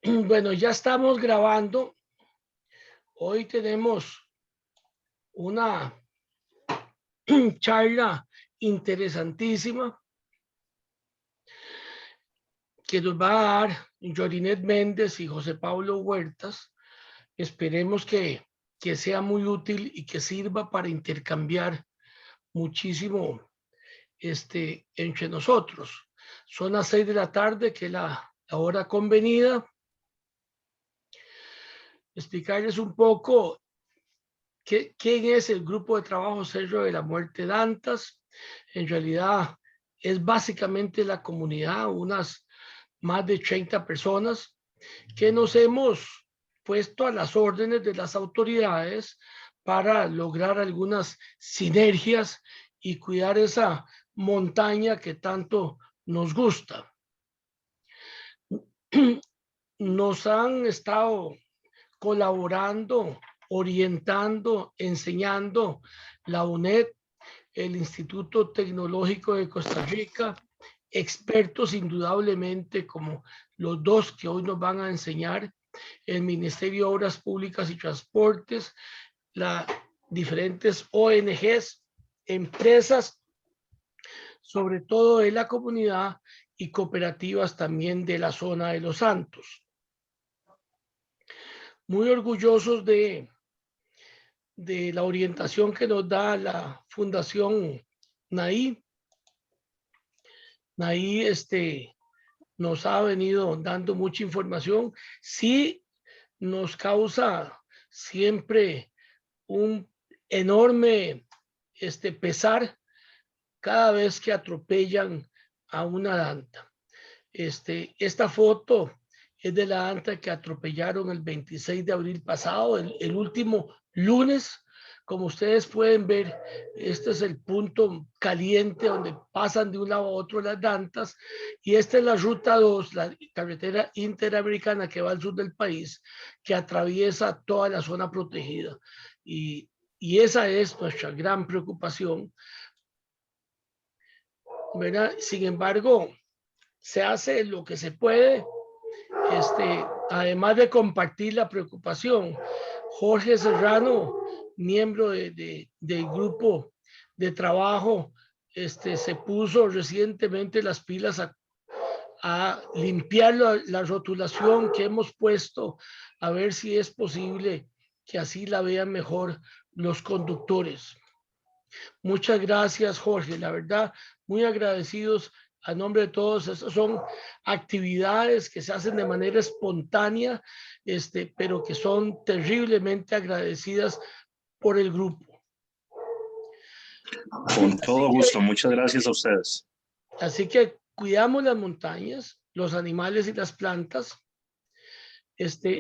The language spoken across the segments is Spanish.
Bueno, ya estamos grabando. Hoy tenemos una charla interesantísima que nos va a dar Yorinet Méndez y José Pablo Huertas. Esperemos que sea muy útil y que sirva para intercambiar muchísimo entre nosotros. Son las 6 de la tarde, que es la hora convenida. Explicarles un poco quién es el grupo de trabajo Cerro de la Muerte Dantas. En realidad es básicamente la comunidad, unas más de 30 personas que nos hemos puesto a las órdenes de las autoridades para lograr algunas sinergias y cuidar esa montaña que tanto nos gusta. Nos han estado colaborando, orientando, enseñando la UNED, el Instituto Tecnológico de Costa Rica, expertos indudablemente como los dos que hoy nos van a enseñar, el Ministerio de Obras Públicas y Transportes, las diferentes ONGs, empresas, sobre todo de la comunidad, y cooperativas también de la zona de Los Santos. Muy orgullosos de la orientación que nos da la Fundación NAI. NAI nos ha venido dando mucha información. Sí nos causa siempre un enorme pesar cada vez que atropellan a una danta. Esta foto es de la danta que atropellaron el 26 de abril pasado, el último lunes. Como ustedes pueden ver, este es el punto caliente donde pasan de un lado a otro las dantas, y esta es la ruta 2, la carretera interamericana que va al sur del país, que atraviesa toda la zona protegida, y esa es nuestra gran preocupación, ¿verdad? Sin embargo, se hace lo que se puede, además de compartir la preocupación. Jorge Serrano, miembro del grupo de trabajo, se puso recientemente las pilas a limpiar la rotulación que hemos puesto, a ver si es posible que así la vean mejor los conductores. Muchas gracias, Jorge. La verdad, muy agradecidos a nombre de todos. Estas son actividades que se hacen de manera espontánea, pero que son terriblemente agradecidas por el grupo. Con todo gusto. Muchas gracias a ustedes. Así que cuidamos las montañas, los animales y las plantas.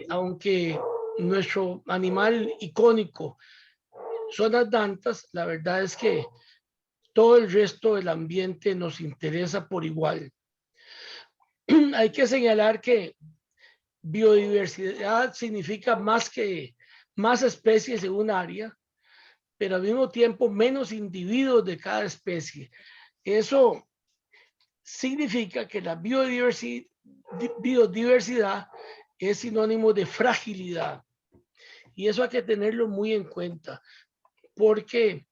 Aunque nuestro animal icónico son las dantas, la verdad es que todo el resto del ambiente nos interesa por igual. Hay que señalar que biodiversidad significa más especies en un área, pero al mismo tiempo menos individuos de cada especie. Eso significa que la biodiversidad es sinónimo de fragilidad, y eso hay que tenerlo muy en cuenta, porque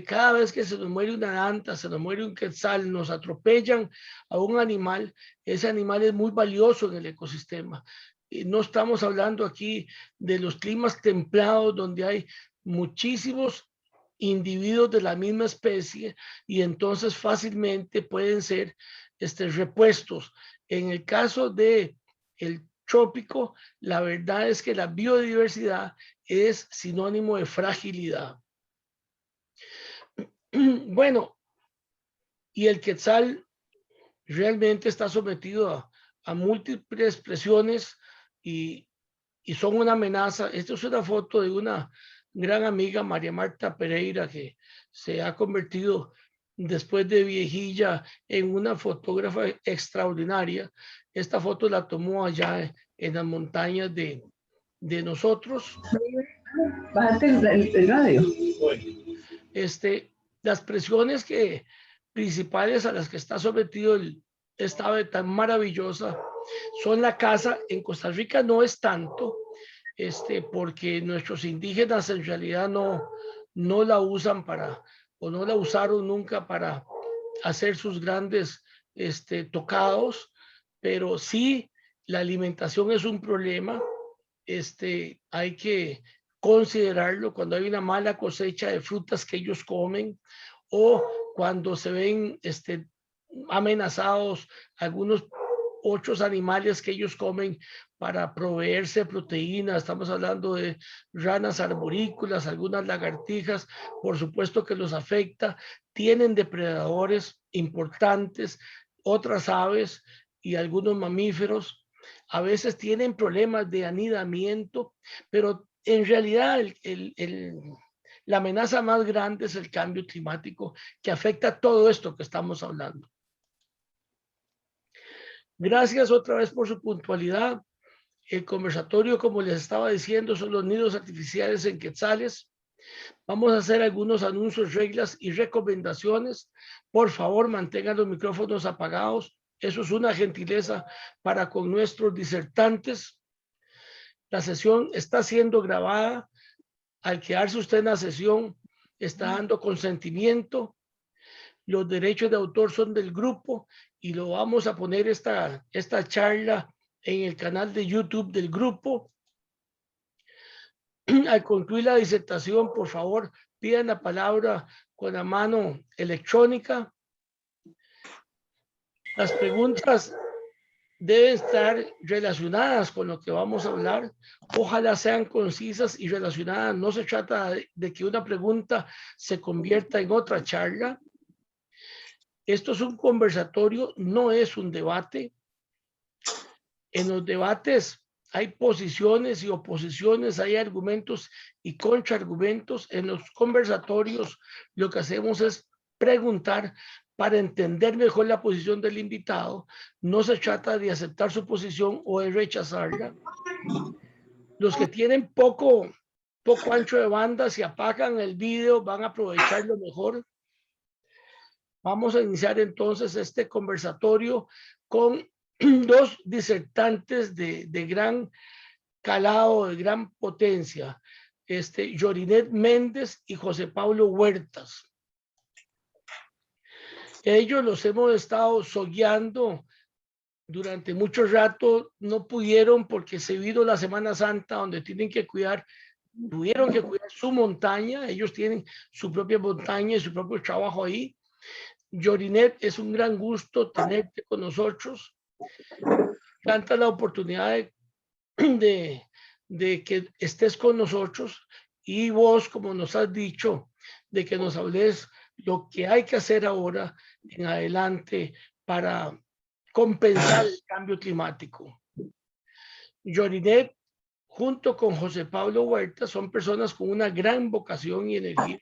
cada vez que se nos muere una danta, se nos muere un quetzal, nos atropellan a un animal, ese animal es muy valioso en el ecosistema. Y no estamos hablando aquí de los climas templados donde hay muchísimos individuos de la misma especie, y entonces fácilmente pueden ser repuestos. En el caso de el trópico, la verdad es que la biodiversidad es sinónimo de fragilidad. Bueno, y el quetzal realmente está sometido a múltiples presiones y son una amenaza. Esta es una foto de una gran amiga María Marta Pereira, que se ha convertido después de viejilla en una fotógrafa extraordinaria. Esta foto la tomó allá en las montañas de nosotros. Bájate el radio. Las presiones principales a las que está sometido esta ave tan maravillosa son la caza. En Costa Rica no es tanto, porque nuestros indígenas en realidad no la usan o no la usaron nunca para hacer sus grandes tocados, pero sí la alimentación es un problema. Hay que considerarlo cuando hay una mala cosecha de frutas que ellos comen, o cuando se ven amenazados algunos otros animales que ellos comen para proveerse proteína. Estamos hablando de ranas arborícolas, algunas lagartijas, por supuesto que los afecta. Tienen depredadores importantes, otras aves y algunos mamíferos. A veces tienen problemas de anidamiento, pero en realidad la amenaza más grande es el cambio climático, que afecta todo esto que estamos hablando. Gracias otra vez por su puntualidad. El conversatorio, como les estaba diciendo, son los nidos artificiales en quetzales. Vamos a hacer algunos anuncios, reglas y recomendaciones. Por favor, mantengan los micrófonos apagados. Eso es una gentileza para con nuestros disertantes. La sesión está siendo grabada. Al quedarse usted en la sesión, está dando consentimiento. Los derechos de autor son del grupo y lo vamos a poner esta charla en el canal de YouTube del grupo. Al concluir la disertación, por favor, pidan la palabra con la mano electrónica. Las preguntas deben estar relacionadas con lo que vamos a hablar. Ojalá sean concisas y relacionadas. No se trata de que una pregunta se convierta en otra charla. Esto es un conversatorio, no es un debate. En los debates hay posiciones y oposiciones, hay argumentos y contraargumentos. En los conversatorios lo que hacemos es preguntar para entender mejor la posición del invitado. No se trata de aceptar su posición o de rechazarla. Los que tienen poco ancho de banda, si apagan el video, van a aprovecharlo mejor. Vamos a iniciar entonces este conversatorio con dos disertantes de gran calado, de gran potencia, Yorinet Méndez y José Pablo Huertas. Ellos los hemos estado sogueando durante mucho rato. No pudieron porque se vino la Semana Santa, donde tuvieron que cuidar su montaña. Ellos tienen su propia montaña y su propio trabajo ahí. Yorinet, es un gran gusto tenerte con nosotros. Tanta la oportunidad de que estés con nosotros, y vos, como nos has dicho, de que nos hables lo que hay que hacer ahora en adelante para compensar el cambio climático. Yorinet, junto con José Pablo Huerta, son personas con una gran vocación y energía.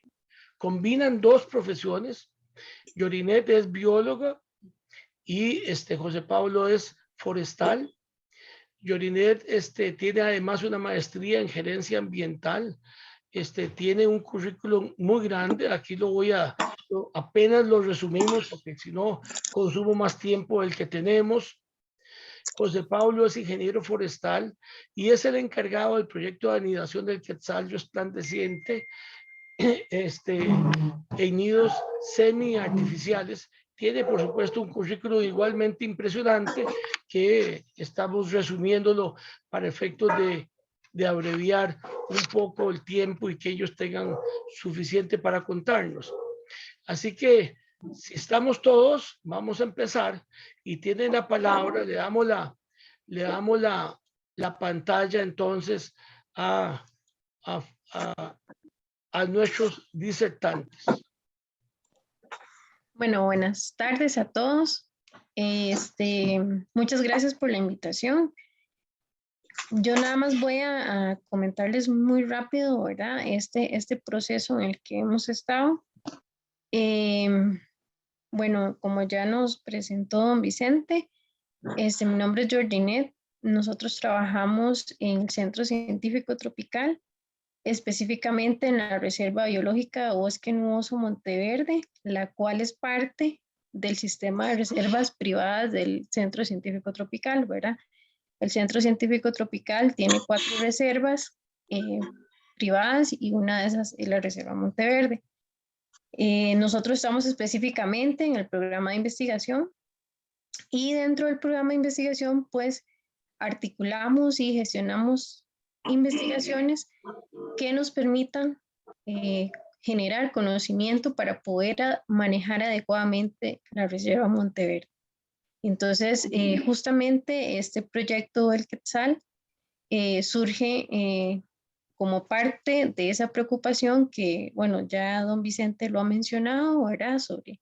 Combinan dos profesiones. Yorinet es bióloga y José Pablo es forestal. Yorinet tiene además una maestría en gerencia ambiental. Tiene un currículum muy grande. Aquí apenas lo resumimos porque si no consumo más tiempo del que tenemos. José Pablo es ingeniero forestal y es el encargado del proyecto de anidación del quetzal resplandeciente en nidos semi-artificiales. Tiene, por supuesto, un currículo igualmente impresionante que estamos resumiéndolo para efectos de abreviar un poco el tiempo y que ellos tengan suficiente para contarnos. Así que, si estamos todos, vamos a empezar y tienen la palabra. Le damos la pantalla entonces a nuestros disertantes. Bueno, buenas tardes a todos. Muchas gracias por la invitación. Yo nada más voy a comentarles muy rápido, ¿verdad? Este proceso en el que hemos estado. Bueno, como ya nos presentó don Vicente, mi nombre es Jordinet. Nosotros trabajamos en el Centro Científico Tropical, específicamente en la Reserva Biológica Bosque Nuboso Monteverde, la cual es parte del sistema de reservas privadas del Centro Científico Tropical, ¿verdad? El Centro Científico Tropical tiene 4 reservas privadas y una de esas es la Reserva Monteverde. Nosotros estamos específicamente en el programa de investigación y dentro del programa de investigación pues articulamos y gestionamos investigaciones que nos permitan generar conocimiento para poder manejar adecuadamente la Reserva Monteverde. Entonces, justamente este proyecto del Quetzal surge como parte de esa preocupación que, bueno, ya don Vicente lo ha mencionado, ¿verdad? Sobre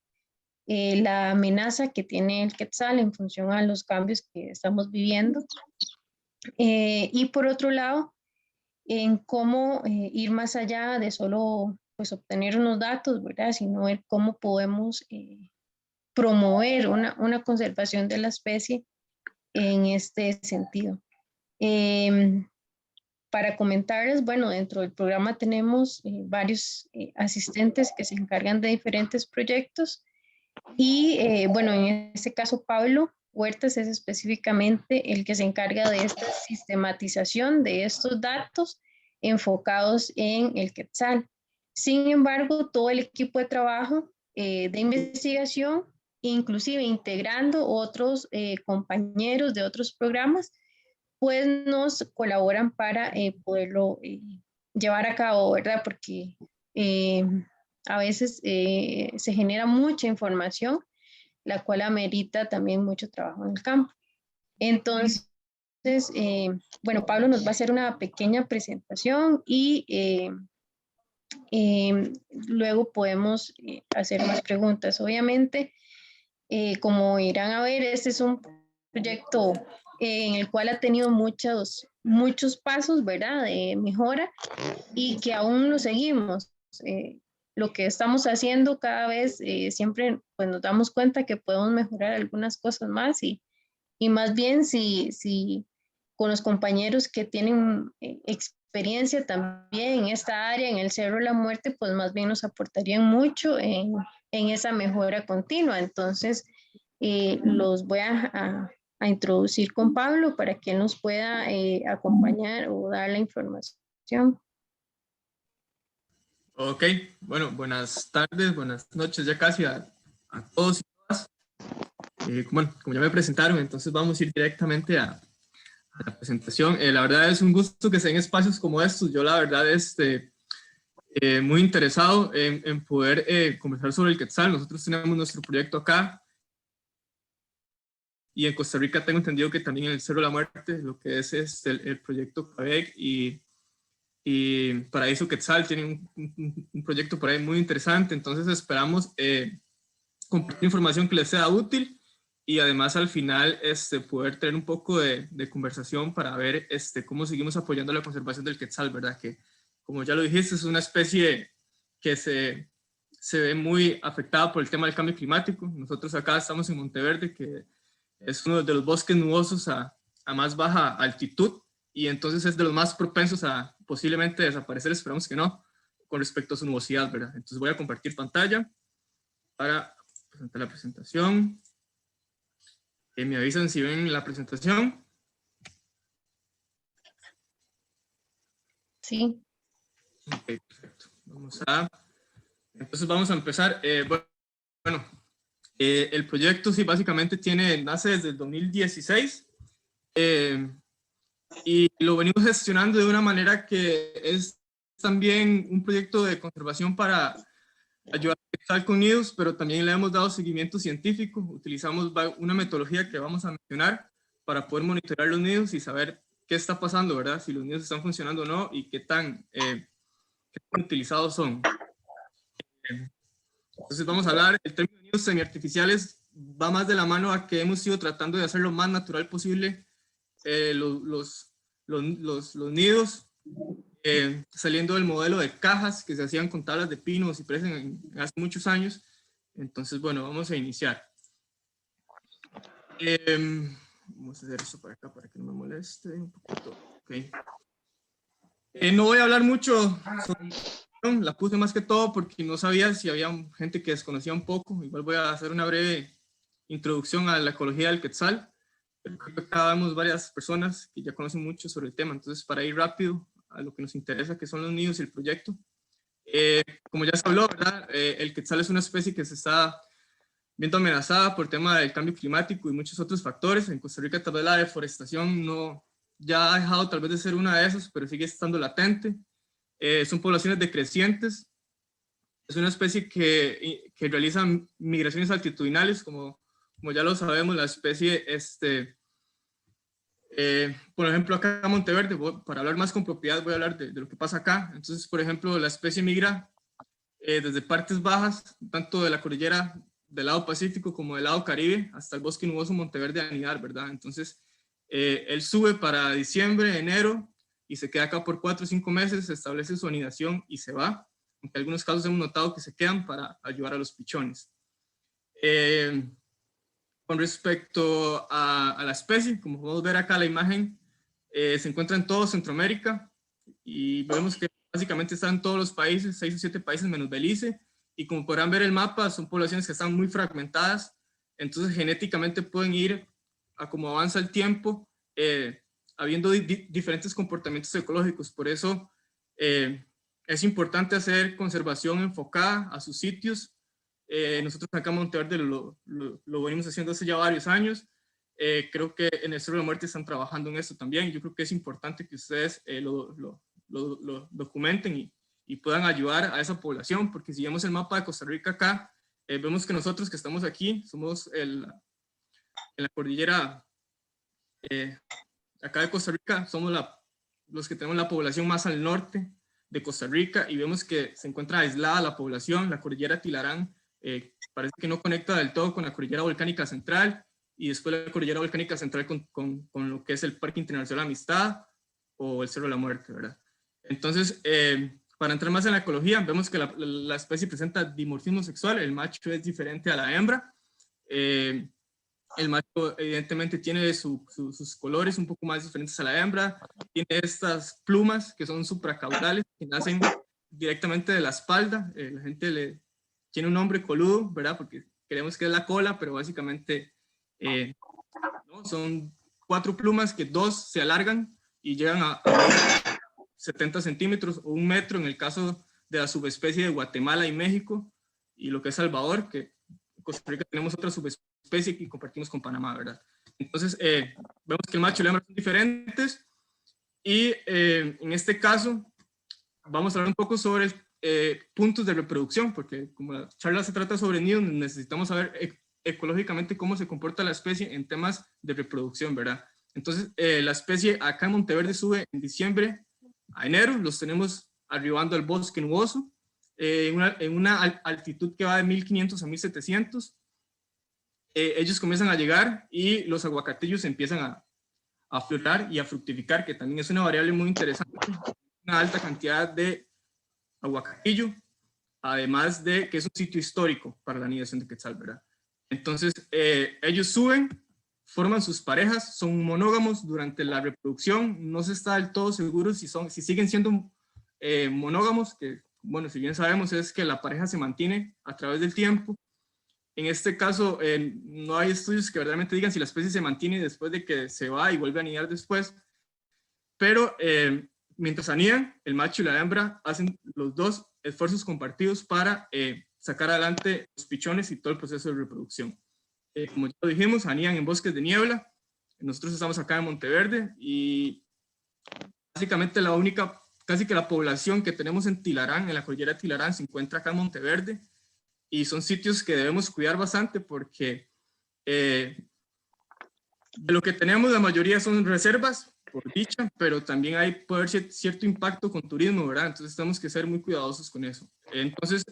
la amenaza que tiene el Quetzal en función a los cambios que estamos viviendo. Y por otro lado, en cómo ir más allá de solo pues, obtener unos datos, ¿verdad? Sino ver cómo podemos promover una conservación de la especie en este sentido. Para comentarles, bueno, dentro del programa tenemos varios asistentes que se encargan de diferentes proyectos y bueno, en este caso Pablo Huertas es específicamente el que se encarga de esta sistematización de estos datos enfocados en el Quetzal. Sin embargo, todo el equipo de trabajo de investigación, inclusive integrando otros compañeros de otros programas, pues nos colaboran para poderlo llevar a cabo, ¿verdad? Porque a veces se genera mucha información, la cual amerita también mucho trabajo en el campo. Entonces, bueno, Pablo nos va a hacer una pequeña presentación y luego podemos hacer más preguntas. Obviamente, como irán a ver, este es un proyecto en el cual ha tenido muchos pasos, ¿verdad?, de mejora y que aún lo seguimos. Lo que estamos haciendo cada vez, siempre pues, nos damos cuenta que podemos mejorar algunas cosas más y más bien si con los compañeros que tienen experiencia también en esta área, en el Cerro de la Muerte, pues más bien nos aportarían mucho en esa mejora continua. Entonces, los voy a introducir con Pablo para que él nos pueda acompañar o dar la información. Ok, bueno, buenas tardes, buenas noches ya casi a todos y todas. Bueno, como ya me presentaron, entonces vamos a ir directamente a la presentación. La verdad es un gusto que sean espacios como estos. Yo la verdad muy interesado en poder conversar sobre el Quetzal. Nosotros tenemos nuestro proyecto acá y en Costa Rica tengo entendido que también en el Cerro de la Muerte, lo que es el proyecto CABEC y Paraíso Quetzal tienen un proyecto por ahí muy interesante. Entonces esperamos compartir información que les sea útil y además al final poder tener un poco de conversación para ver cómo seguimos apoyando la conservación del Quetzal, ¿verdad? Que como ya lo dijiste, es una especie que se ve muy afectada por el tema del cambio climático. Nosotros acá estamos en Monteverde, que es uno de los bosques nubosos a más baja altitud, y entonces es de los más propensos a posiblemente desaparecer, esperamos que no, con respecto a su nubosidad, ¿verdad? Entonces voy a compartir pantalla para presentar la presentación. Me avisan si ven la presentación. Sí. Ok, perfecto. Entonces vamos a empezar. Bueno, el proyecto sí básicamente nace desde el 2016. Y lo venimos gestionando de una manera que es también un proyecto de conservación para ayudar a Quetzal con nidos, pero también le hemos dado seguimiento científico. Utilizamos una metodología que vamos a mencionar para poder monitorear los nidos y saber qué está pasando, ¿verdad? Si los nidos están funcionando o no y qué tan utilizados son. Entonces vamos a hablar, el término de nidos semiartificiales va más de la mano a que hemos ido tratando de hacer lo más natural posible los los nidos, saliendo del modelo de cajas que se hacían con tablas de pino o ciprés hace muchos años. Entonces, bueno, vamos a iniciar. Vamos a hacer esto para acá para que no me moleste un poquito. Okay. No voy a hablar mucho sobre, la puse más que todo porque no sabía si había gente que desconocía un poco. Igual voy a hacer una breve introducción a la ecología del quetzal. Pero creo que acá vemos varias personas que ya conocen mucho sobre el tema. Entonces, para ir rápido a lo que nos interesa, que son los nidos y el proyecto. Como ya se habló, ¿verdad? El quetzal es una especie que se está viendo amenazada por el tema del cambio climático y muchos otros factores. En Costa Rica tal vez la deforestación ya ha dejado tal vez de ser una de esas, pero sigue estando latente. Son poblaciones decrecientes. Es una especie que realiza migraciones altitudinales, como ya lo sabemos, la especie, por ejemplo, acá en Monteverde, para hablar más con propiedad voy a hablar de lo que pasa acá. Entonces, por ejemplo, la especie migra desde partes bajas, tanto de la cordillera del lado Pacífico como del lado Caribe, hasta el bosque nuboso Monteverde a anidar, ¿verdad? Entonces, él sube para diciembre, enero, y se queda acá por 4 o 5 meses, establece su anidación y se va. Aunque en algunos casos hemos notado que se quedan para ayudar a los pichones. Con respecto a la especie, como podemos ver acá la imagen, se encuentra en todo Centroamérica y vemos que básicamente está en todos los países, 6 o 7 países menos Belice, y como podrán ver el mapa, son poblaciones que están muy fragmentadas, entonces genéticamente pueden ir a como avanza el tiempo, habiendo diferentes comportamientos ecológicos. Por eso es importante hacer conservación enfocada a sus sitios. Nosotros acá en Monteverde lo venimos haciendo hace ya varios años. Creo que en el Cerro de la Muerte están trabajando en esto también. Yo creo que es importante que ustedes lo documenten y puedan ayudar a esa población, porque si vemos el mapa de Costa Rica acá, vemos que nosotros que estamos aquí somos en la cordillera acá de Costa Rica, somos los que tenemos la población más al norte de Costa Rica, y vemos que se encuentra aislada la población. La cordillera Tilarán parece que no conecta del todo con la cordillera volcánica central, y después la cordillera volcánica central con lo que es el Parque Internacional Amistad o el Cerro de la Muerte, ¿verdad? Entonces, para entrar más en la ecología, vemos que la especie presenta dimorfismo sexual. El macho es diferente a la hembra. El macho evidentemente tiene sus colores un poco más diferentes a la hembra. Tiene estas plumas que son supracaudales, que nacen directamente de la espalda. La gente tiene un nombre coludo, ¿verdad? Porque creemos que es la cola, pero básicamente ¿no? Son 4 plumas que 2 se alargan y llegan a 70 centímetros o 1 metro en el caso de la subespecie de Guatemala y México, y lo que es Salvador, que en Costa Rica tenemos otra subespecie que compartimos con Panamá, ¿verdad? Entonces, vemos que el macho y la hembra son diferentes, y en este caso vamos a hablar un poco sobre puntos de reproducción, porque como la charla se trata sobre nidos, necesitamos saber ecológicamente cómo se comporta la especie en temas de reproducción, ¿verdad? Entonces, la especie acá en Monteverde sube en diciembre a enero. Los tenemos arribando al bosque nuboso, en una altitud que va de 1500 a 1700. Ellos comienzan a llegar y los aguacatillos empiezan a florar y a fructificar, que también es una variable muy interesante. Una alta cantidad de aguacatillo, además de que es un sitio histórico para la anidación de quetzal, ¿verdad? Entonces, ellos suben, forman sus parejas, son monógamos durante la reproducción. No se está del todo seguro si siguen siendo monógamos, que, bueno, si bien sabemos es que la pareja se mantiene a través del tiempo. En este caso, no hay estudios que verdaderamente digan si la especie se mantiene después de que se va y vuelve a anidar después, pero mientras anidan, el macho y la hembra hacen los dos esfuerzos compartidos para sacar adelante los pichones y todo el proceso de reproducción. Como ya lo dijimos, anidan en bosques de niebla. Nosotros estamos acá en Monteverde y básicamente casi que la población que tenemos en Tilarán, en la cordillera de Tilarán, se encuentra acá en Monteverde, y son sitios que debemos cuidar bastante porque de lo que tenemos la mayoría son reservas, por dicha, pero también puede haber cierto impacto con turismo, ¿verdad? Entonces tenemos que ser muy cuidadosos con eso. Entonces,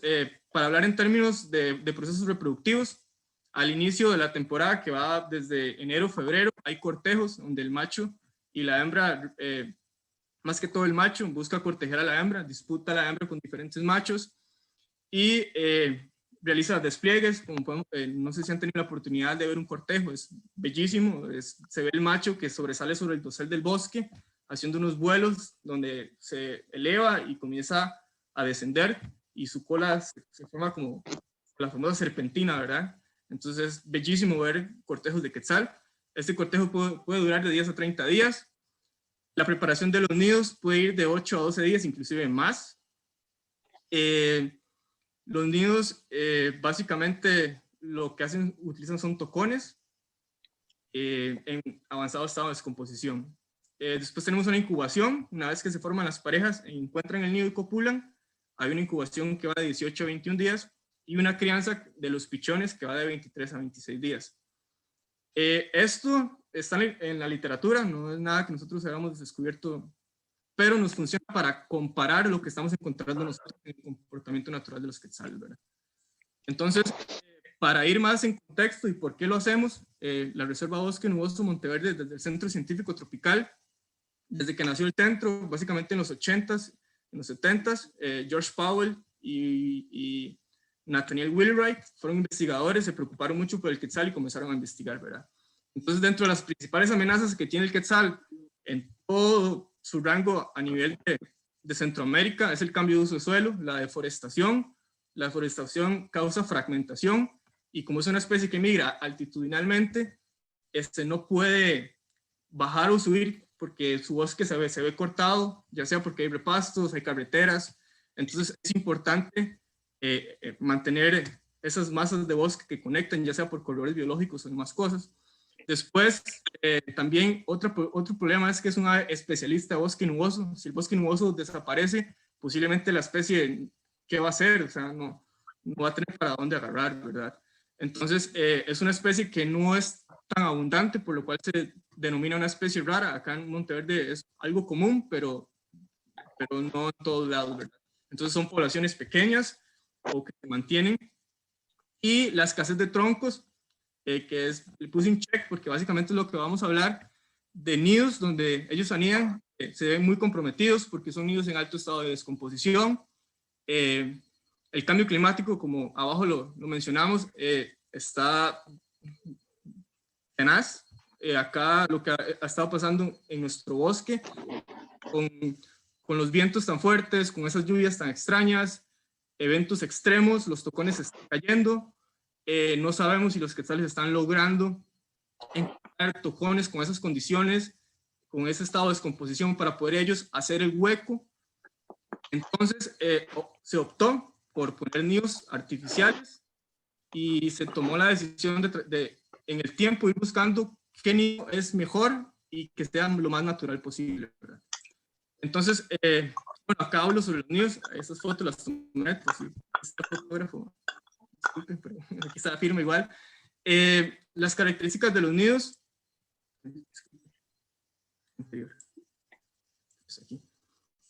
para hablar en términos de procesos reproductivos, al inicio de la temporada que va desde enero, febrero, hay cortejos donde el macho y la hembra, más que todo el macho, busca cortejar a la hembra, disputa a la hembra con diferentes machos y realiza despliegues, como podemos, no sé si han tenido la oportunidad de ver un cortejo, es bellísimo, se ve el macho que sobresale sobre el dosel del bosque, haciendo unos vuelos donde se eleva y comienza a descender y su cola se forma como la famosa serpentina, ¿verdad? Entonces es bellísimo ver cortejos de quetzal. Este cortejo puede durar de 10 a 30 días. La preparación de los nidos puede ir de 8 a 12 días, inclusive más. Los nidos básicamente lo que utilizan son tocones en avanzado estado de descomposición. Después tenemos una incubación. Una vez que se forman las parejas, encuentran el nido y copulan, hay una incubación que va de 18 a 21 días y una crianza de los pichones que va de 23 a 26 días. Esto está en la literatura, no es nada que nosotros hayamos descubierto, pero nos funciona para comparar lo que estamos encontrando nosotros en el comportamiento natural de los quetzales, ¿verdad? Entonces, para ir más en contexto y por qué lo hacemos, la Reserva Bosque Nuboso Monteverde, desde el Centro Científico Tropical, desde que nació el centro, básicamente en los 80s, en los 70s, George Powell y Nathaniel Wheelwright fueron investigadores, se preocuparon mucho por el quetzal y comenzaron a investigar, ¿verdad? Entonces, dentro de las principales amenazas que tiene el quetzal en todo su rango a nivel de Centroamérica es el cambio de uso de suelo, la deforestación. La deforestación causa fragmentación y como es una especie que migra altitudinalmente, no puede bajar o subir porque su bosque se ve cortado, ya sea porque hay repastos, hay carreteras. Entonces es importante mantener esas masas de bosque que conectan, ya sea por colores biológicos o demás cosas. Después, también otro problema es que es un ave especialista de bosque nuboso. Si el bosque nuboso desaparece, posiblemente la especie, ¿qué va a hacer? O sea, no va a tener para dónde agarrar, ¿verdad? Entonces, es una especie que no es tan abundante, por lo cual se denomina una especie rara. Acá en Monteverde es algo común, pero no en todos lados, ¿verdad? Entonces, son poblaciones pequeñas o que se mantienen. Y la escasez de troncos, que le puse un check porque básicamente es lo que vamos a hablar, de nidos donde ellos anidan, se ven muy comprometidos porque son nidos en alto estado de descomposición. El cambio climático, como abajo lo mencionamos, está tenaz. Acá lo que ha estado pasando en nuestro bosque, con los vientos tan fuertes, con esas lluvias tan extrañas, eventos extremos, los tocones están cayendo. No sabemos si los quetzales están logrando encontrar tocones con esas condiciones, con ese estado de descomposición para poder ellos hacer el hueco. Entonces se optó por poner nidos artificiales y se tomó la decisión de en el tiempo ir buscando qué nido es mejor y que sea lo más natural posible, ¿verdad? Entonces, bueno, acá hablo sobre los nidos. Esas fotos las tomé, pues, este fotógrafo, disculpen, pero aquí está la firma igual. Las características de los nidos.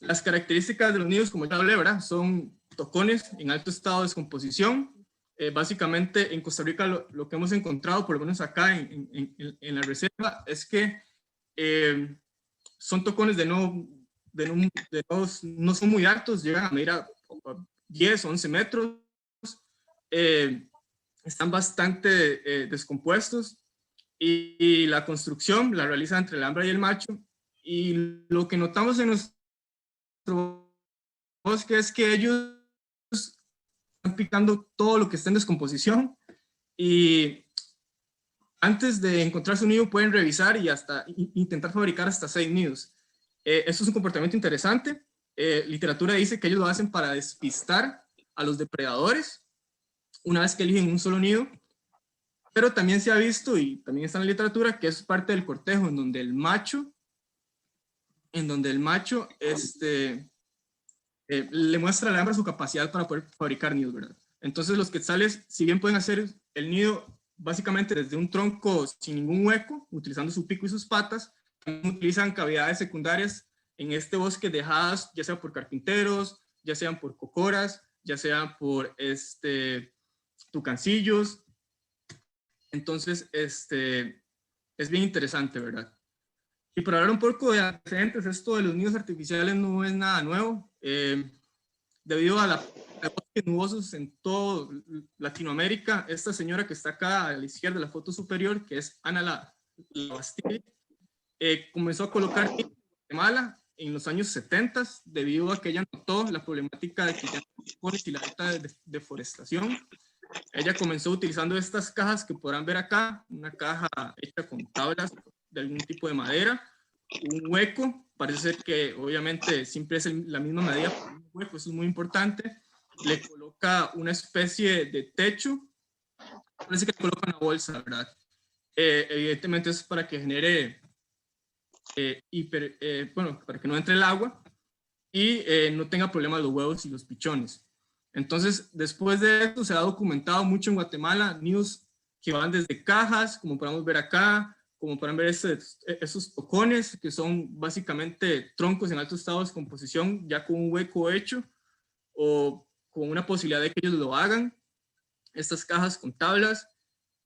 Las características de los nidos, como ya hablé, ¿verdad? Son tocones en alto estado de descomposición. Básicamente en Costa Rica lo que hemos encontrado, por lo menos acá en la reserva, es que son tocones no son muy altos, llegan a medir a 10, 11 metros. Están bastante descompuestos y la construcción la realiza entre la hembra y el macho. Y lo que notamos en nuestro bosque es que ellos están picando todo lo que está en descomposición y antes de encontrar su nido pueden revisar y hasta intentar fabricar hasta 6 nidos. Esto es un comportamiento interesante. Literatura dice que ellos lo hacen para despistar a los depredadores una vez que eligen un solo nido, pero también se ha visto y también está en la literatura que es parte del cortejo en donde el macho le muestra a la hembra su capacidad para poder fabricar nidos, ¿verdad? Entonces los quetzales, si bien pueden hacer el nido básicamente desde un tronco sin ningún hueco, utilizando su pico y sus patas, utilizan cavidades secundarias en este bosque dejadas ya sea por carpinteros, ya sean por cocoras, ya sean por tucancillos. Entonces, es bien interesante, ¿verdad? Y para hablar un poco de antecedentes, esto de los nidos artificiales no es nada nuevo. Debido a los bosques nubosos en toda Latinoamérica, esta señora que está acá a la izquierda de la foto superior, que es Ana Labastide, comenzó a colocar nidos en Guatemala en los años 70 debido a que ella notó la problemática de que ya y la alta deforestación. Ella comenzó utilizando estas cajas que podrán ver acá, una caja hecha con tablas de algún tipo de madera, un hueco, parece ser que obviamente siempre es la misma medida, un hueco, eso es muy importante, le coloca una especie de techo, parece que le coloca una bolsa, ¿verdad? Evidentemente es para que genere, bueno, para que no entre el agua y no tenga problemas los huevos y los pichones. Entonces, después de esto se ha documentado mucho en Guatemala, nidos que van desde cajas, como podemos ver acá, como podrán ver esos tocones, que son básicamente troncos en alto estado de descomposición, ya con un hueco hecho, o con una posibilidad de que ellos lo hagan. Estas cajas con tablas,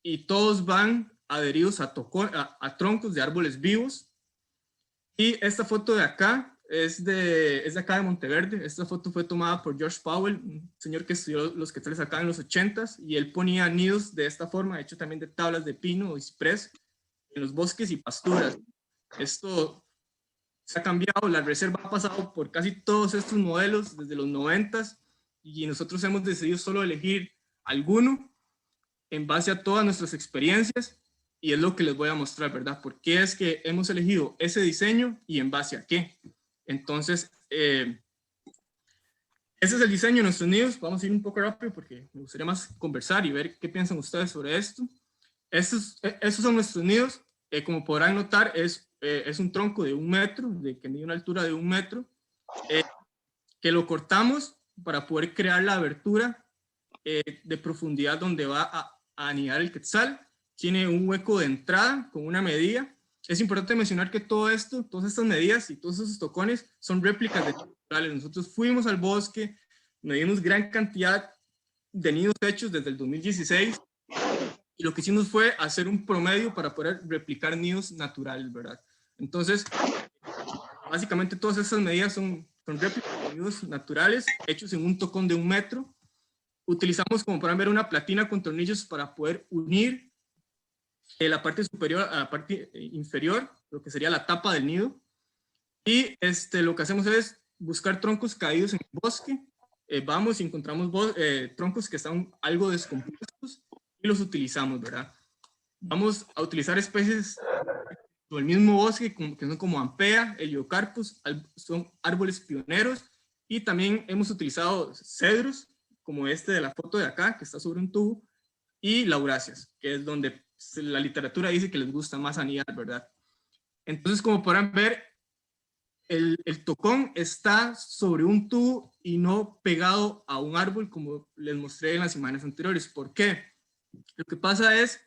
y todos van adheridos a troncos de árboles vivos. Y esta foto de acá, es de acá de Monteverde. Esta foto fue tomada por George Powell, un señor que estudió los quetzales acá en los 80s, y él ponía nidos de esta forma, hecho también de tablas de pino y ciprés, en los bosques y pasturas. Esto se ha cambiado, la reserva ha pasado por casi todos estos modelos desde los 90s, y nosotros hemos decidido solo elegir alguno en base a todas nuestras experiencias, y es lo que les voy a mostrar, ¿verdad? ¿Por qué es que hemos elegido ese diseño y en base a qué? Entonces, ese es el diseño de nuestros nidos. Vamos a ir un poco rápido porque me gustaría más conversar y ver qué piensan ustedes sobre esto. Estos son nuestros nidos. Como podrán notar, es un tronco de 1 metro, que mide una altura de 1 metro, que lo cortamos para poder crear la abertura de profundidad donde va a anidar el quetzal. Tiene un hueco de entrada con una medida. Es importante mencionar que todas estas medidas y todos esos tocones son réplicas de naturales. Nosotros fuimos al bosque, medimos gran cantidad de nidos hechos desde el 2016, y lo que hicimos fue hacer un promedio para poder replicar nidos naturales, ¿verdad? Entonces, básicamente todas esas medidas son réplicas de nidos naturales hechos en un tocón de 1 metro. Utilizamos, como podrán ver, una platina con tornillos para poder unir la parte superior a la parte inferior, lo que sería la tapa del nido. Y lo que hacemos es buscar troncos caídos en el bosque. Vamos y encontramos troncos que están algo descompuestos y los utilizamos, ¿verdad? Vamos a utilizar especies del mismo bosque, que son como Ampea, Heliocarpus, son árboles pioneros, y también hemos utilizado cedros, como este de la foto de acá, que está sobre un tubo, y lauráceas, que es donde la literatura dice que les gusta más anidar, ¿verdad? Entonces, como podrán ver, el tocón está sobre un tubo y no pegado a un árbol, como les mostré en las imágenes anteriores. ¿Por qué? Lo que pasa es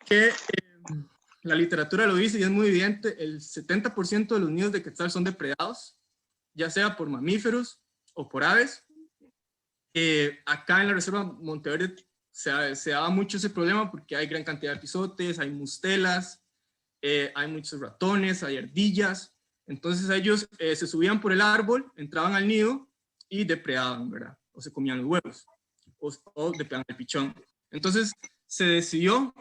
que la literatura lo dice y es muy evidente, el 70% de los nidos de quetzal son depredados, ya sea por mamíferos o por aves. Acá en la Reserva Monteverde se daba mucho ese problema porque hay gran cantidad de pisotes, hay mustelas, hay muchos ratones, hay ardillas. Entonces ellos se subían por el árbol, entraban al nido y depredaban, ¿verdad? O se comían los huevos, o depredaban el pichón. Entonces se decidió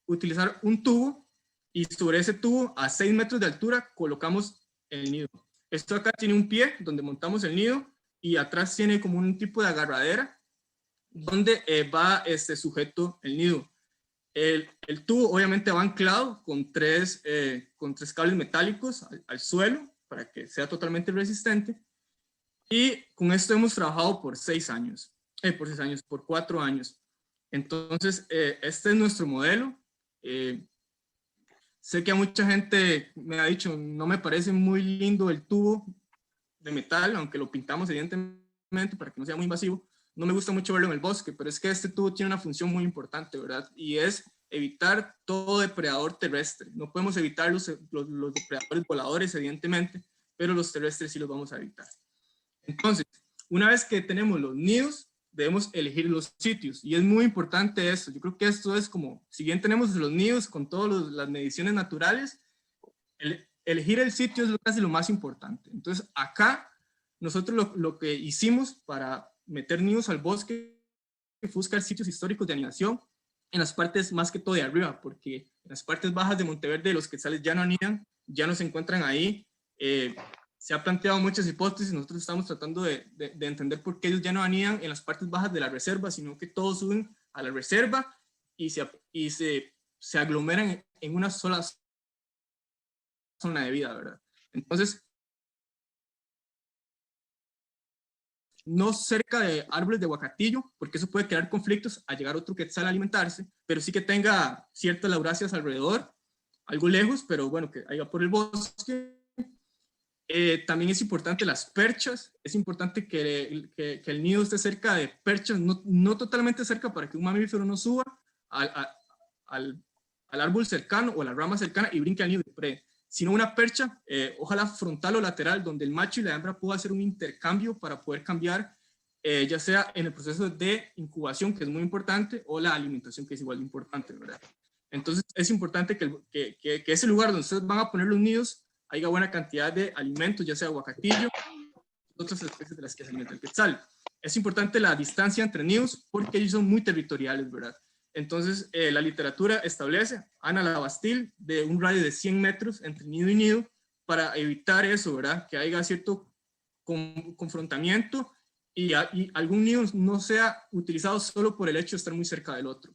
utilizar un tubo, y sobre ese tubo, a 6 metros de altura, colocamos el nido. Esto acá tiene un pie donde montamos el nido, y atrás tiene como un tipo de agarradera donde va sujeto el nido. El tubo obviamente va anclado con tres cables metálicos al suelo para que sea totalmente resistente, y con esto hemos trabajado por 4 años. Entonces, este es nuestro modelo. Sé que a mucha gente me ha dicho, no me parece muy lindo el tubo de metal, aunque lo pintamos evidentemente para que no sea muy invasivo. No me gusta mucho verlo en el bosque, pero es que este tubo tiene una función muy importante, ¿verdad? Y es evitar todo depredador terrestre. No podemos evitar los depredadores voladores, evidentemente, pero los terrestres sí los vamos a evitar. Entonces, una vez que tenemos los nidos, debemos elegir los sitios. Y es muy importante eso. Yo creo que esto es como, si bien tenemos los nidos con todas las mediciones naturales, elegir el sitio es casi lo más importante. Entonces, acá, nosotros lo que hicimos para meter nidos al bosque fue buscar sitios históricos de anidación en las partes más que todo de arriba, porque en las partes bajas de Monteverde los quetzales ya no anidan, ya no se encuentran ahí. Se ha planteado muchas hipótesis, nosotros estamos tratando de entender por qué ellos ya no anidan en las partes bajas de la reserva, sino que todos suben a la reserva y se aglomeran en una sola zona de vida, ¿verdad? Entonces, no cerca de árboles de huacatillo, porque eso puede crear conflictos al llegar otro quetzal a alimentarse, pero sí que tenga ciertas lauracias alrededor, algo lejos, pero bueno, que haya por el bosque. También es importante las perchas, es importante que el nido esté cerca de perchas, no totalmente cerca para que un mamífero no suba al árbol cercano o a la rama cercana y brinque al nido de prey, sino una percha, ojalá frontal o lateral, donde el macho y la hembra puedan hacer un intercambio para poder cambiar, ya sea en el proceso de incubación, que es muy importante, o la alimentación, que es igual de importante, ¿verdad? Entonces es importante que ese lugar donde ustedes van a poner los nidos haya buena cantidad de alimentos, ya sea huacatillo, otras especies de las que se alimenta el quetzal. Es importante la distancia entre nidos porque ellos son muy territoriales, ¿verdad? Entonces, la literatura establece, Ana Labastille, de un radio de 100 metros entre nido y nido para evitar eso, ¿verdad? Que haya cierto confrontamiento y algún nido no sea utilizado solo por el hecho de estar muy cerca del otro.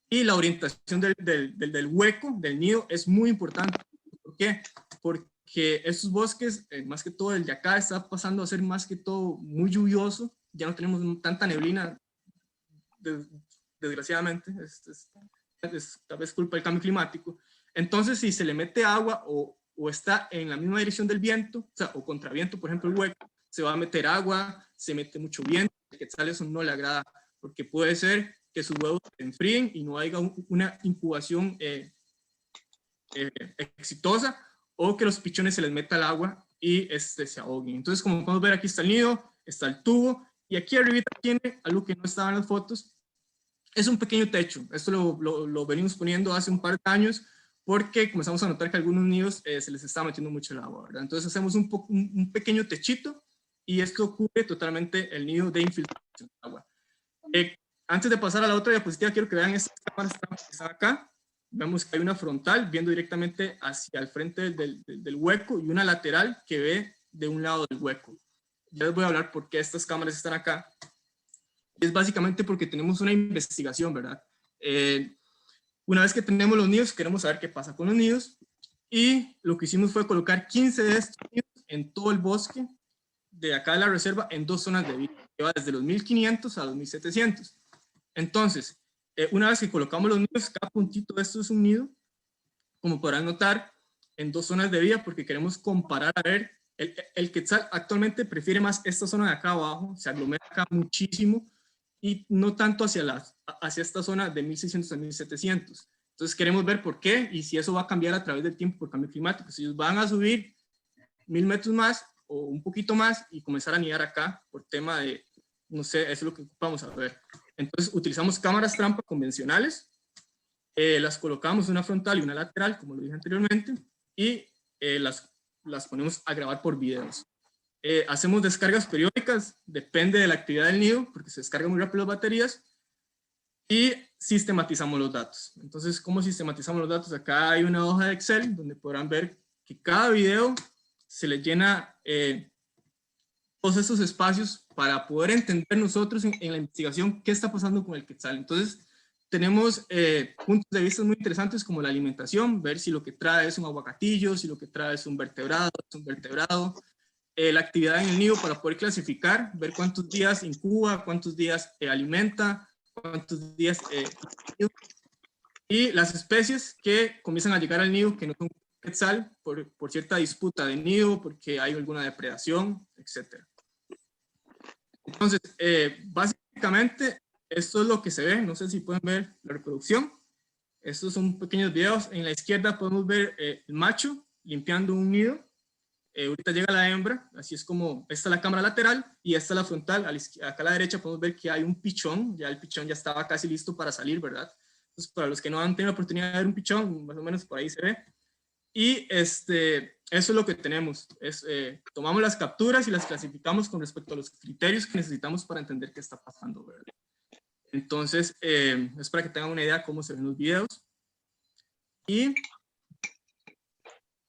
Y la orientación del hueco, del nido, es muy importante. ¿Por qué? Porque estos bosques, más que todo el de acá, está pasando a ser más que todo muy lluvioso. Ya no tenemos tanta neblina, desgraciadamente. Es tal vez culpa del cambio climático. Entonces, si se le mete agua o está en la misma dirección del viento, o sea, o contraviento, por ejemplo, el hueco, se va a meter agua, se mete mucho viento, el quetzal eso no le agrada, porque puede ser que sus huevos se enfríen y no haya una incubación exitosa, o que los pichones se les meta al agua y se ahoguen. Entonces, como podemos ver, aquí está el nido, está el tubo, y aquí arriba tiene algo que no estaba en las fotos, es un pequeño techo. Esto lo venimos poniendo hace un par de años, porque comenzamos a notar que algunos nidos se les está metiendo mucho el agua, ¿verdad? Entonces hacemos un pequeño techito, y esto cubre totalmente el nido de infiltración de agua. Antes de pasar a la otra diapositiva, quiero que vean estas cámaras que están acá. Vemos que hay una frontal viendo directamente hacia el frente del hueco y una lateral que ve de un lado del hueco. Ya les voy a hablar por qué estas cámaras están acá. Es básicamente porque tenemos una investigación, ¿verdad? Una vez que tenemos los nidos, queremos saber qué pasa con los nidos, y lo que hicimos fue colocar 15 de estos nidos en todo el bosque de acá de la reserva en 2 zonas de vida, que va desde los 1500 a los 1700. Entonces, una vez que colocamos los nidos, cada puntito de esto es un nido, como podrán notar, en 2 zonas de vida, porque queremos comparar a ver, el quetzal actualmente prefiere más esta zona de acá abajo, se aglomera acá muchísimo, y no tanto hacia esta zona de 1600 a 1700. Entonces queremos ver por qué, y si eso va a cambiar a través del tiempo por cambio climático. Si ellos van a subir 1000 metros más, o un poquito más, y comenzar a anidar acá, por tema de, no sé, eso es lo que ocupamos a ver. Entonces utilizamos cámaras trampa convencionales, las colocamos una frontal y una lateral, como lo dije anteriormente, y las ponemos a grabar por videos. Hacemos descargas periódicas, depende de la actividad del nido, porque se descargan muy rápido las baterías, y sistematizamos los datos. Entonces, ¿cómo sistematizamos los datos? Acá hay una hoja de Excel donde podrán ver que cada video se le llena todos estos espacios para poder entender nosotros en la investigación qué está pasando con el quetzal. Entonces, tenemos puntos de vista muy interesantes como la alimentación, ver si lo que trae es un aguacatillo, si lo que trae es un vertebrado, la actividad en el nido para poder clasificar, ver cuántos días incuba, cuántos días alimenta, cuántos días y las especies que comienzan a llegar al nido que no son quetzal por cierta disputa de nido, porque hay alguna depredación, etc. Entonces, básicamente, esto es lo que se ve. No sé si pueden ver la reproducción. Estos son pequeños videos. En la izquierda podemos ver el macho limpiando un nido. ahorita llega la hembra, así es como, esta es la cámara lateral y esta es la frontal. Acá a la derecha podemos ver que hay un pichón, ya el pichón ya estaba casi listo para salir, ¿verdad? Entonces, para los que no han tenido la oportunidad de ver un pichón, más o menos por ahí se ve. Y eso es lo que tenemos. Tomamos las capturas y las clasificamos con respecto a los criterios que necesitamos para entender qué está pasando, ¿verdad? Entonces, es para que tengan una idea de cómo se ven los videos. Y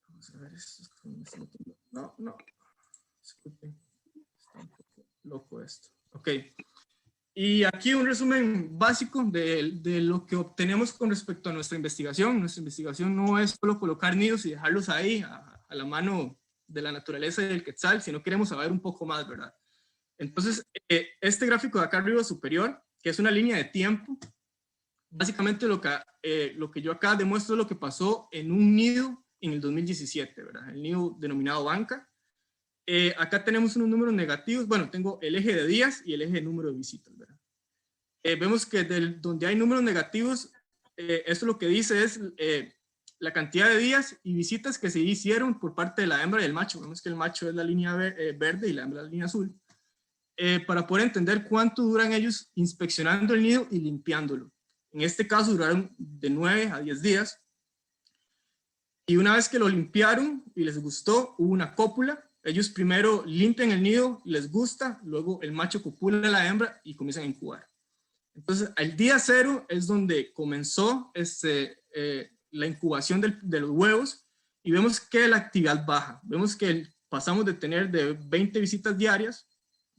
vamos a ver esto. No. Disculpen. Está un poco loco esto. Ok. Y aquí un resumen básico de lo que obtenemos con respecto a nuestra investigación. Nuestra investigación no es solo colocar nidos y dejarlos ahí a la mano de la naturaleza y del quetzal, sino queremos saber un poco más, ¿verdad? Entonces, este gráfico de acá arriba superior, que es una línea de tiempo, básicamente lo que yo acá demuestro es lo que pasó en un nido en el 2017, ¿verdad? El nido denominado banca. Acá tenemos unos números negativos. Bueno, tengo el eje de días y el eje de número de visitas, ¿verdad? Vemos que donde hay números negativos, esto lo que dice es la cantidad de días y visitas que se hicieron por parte de la hembra y el macho. Vemos que el macho es la línea verde y la hembra es la línea azul. Para poder entender cuánto duran ellos inspeccionando el nido y limpiándolo. En este caso duraron de 9 a 10 días. Y una vez que lo limpiaron y les gustó, hubo una cópula. Ellos primero limpian el nido, les gusta, luego el macho copula a la hembra y comienzan a incubar. Entonces, al día 0 es donde comenzó la incubación de los huevos y vemos que la actividad baja. Vemos que pasamos de tener de 20 visitas diarias,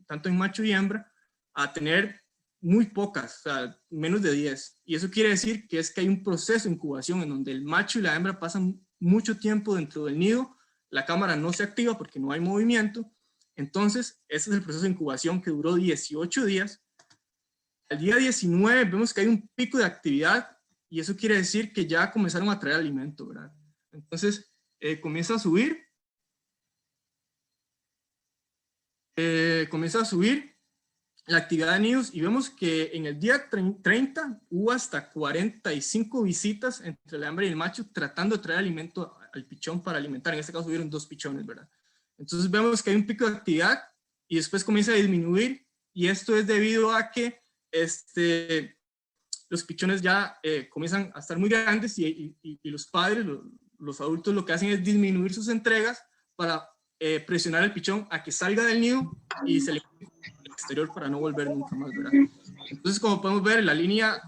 tanto en macho y hembra, a tener muy pocas, o sea, menos de 10. Y eso quiere decir que hay un proceso de incubación en donde el macho y la hembra pasan mucho tiempo dentro del nido, la cámara no se activa porque no hay movimiento. Entonces, ese es el proceso de incubación que duró 18 días. Al día 19 vemos que hay un pico de actividad y eso quiere decir que ya comenzaron a traer alimento, ¿verdad? Entonces, comienza a subir. Comienza a subir la actividad de nidos y vemos que en el día 30 hubo hasta 45 visitas entre la hembra y el macho tratando de traer alimento al pichón para alimentar. En este caso hubieron 2 pichones, ¿verdad? Entonces vemos que hay un pico de actividad y después comienza a disminuir y esto es debido a que los pichones ya comienzan a estar muy grandes y los padres, los adultos lo que hacen es disminuir sus entregas para presionar al pichón a que salga del nido y se le exterior para no volver nunca más, ¿verdad? Entonces, como podemos ver, la línea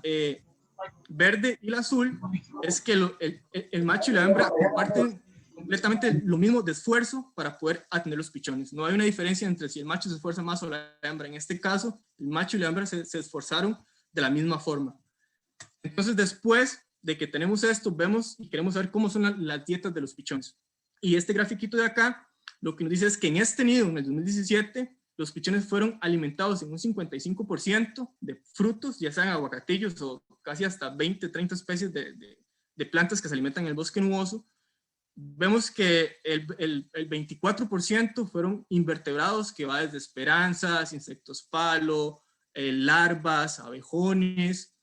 verde y la azul es que el macho y la hembra comparten completamente lo mismo de esfuerzo para poder atender los pichones. No hay una diferencia entre si el macho se esfuerza más o la hembra. En este caso, el macho y la hembra se esforzaron de la misma forma. Entonces, después de que tenemos esto, vemos y queremos saber cómo son las dietas de los pichones. Y este grafiquito de acá, lo que nos dice es que en este nido, en el 2017, los pichones fueron alimentados en un 55% de frutos, ya sean aguacatillos o casi hasta 20, 30 especies de plantas que se alimentan en el bosque nuboso. Vemos que el 24% fueron invertebrados, que va desde esperanzas, insectos palo, larvas, abejones.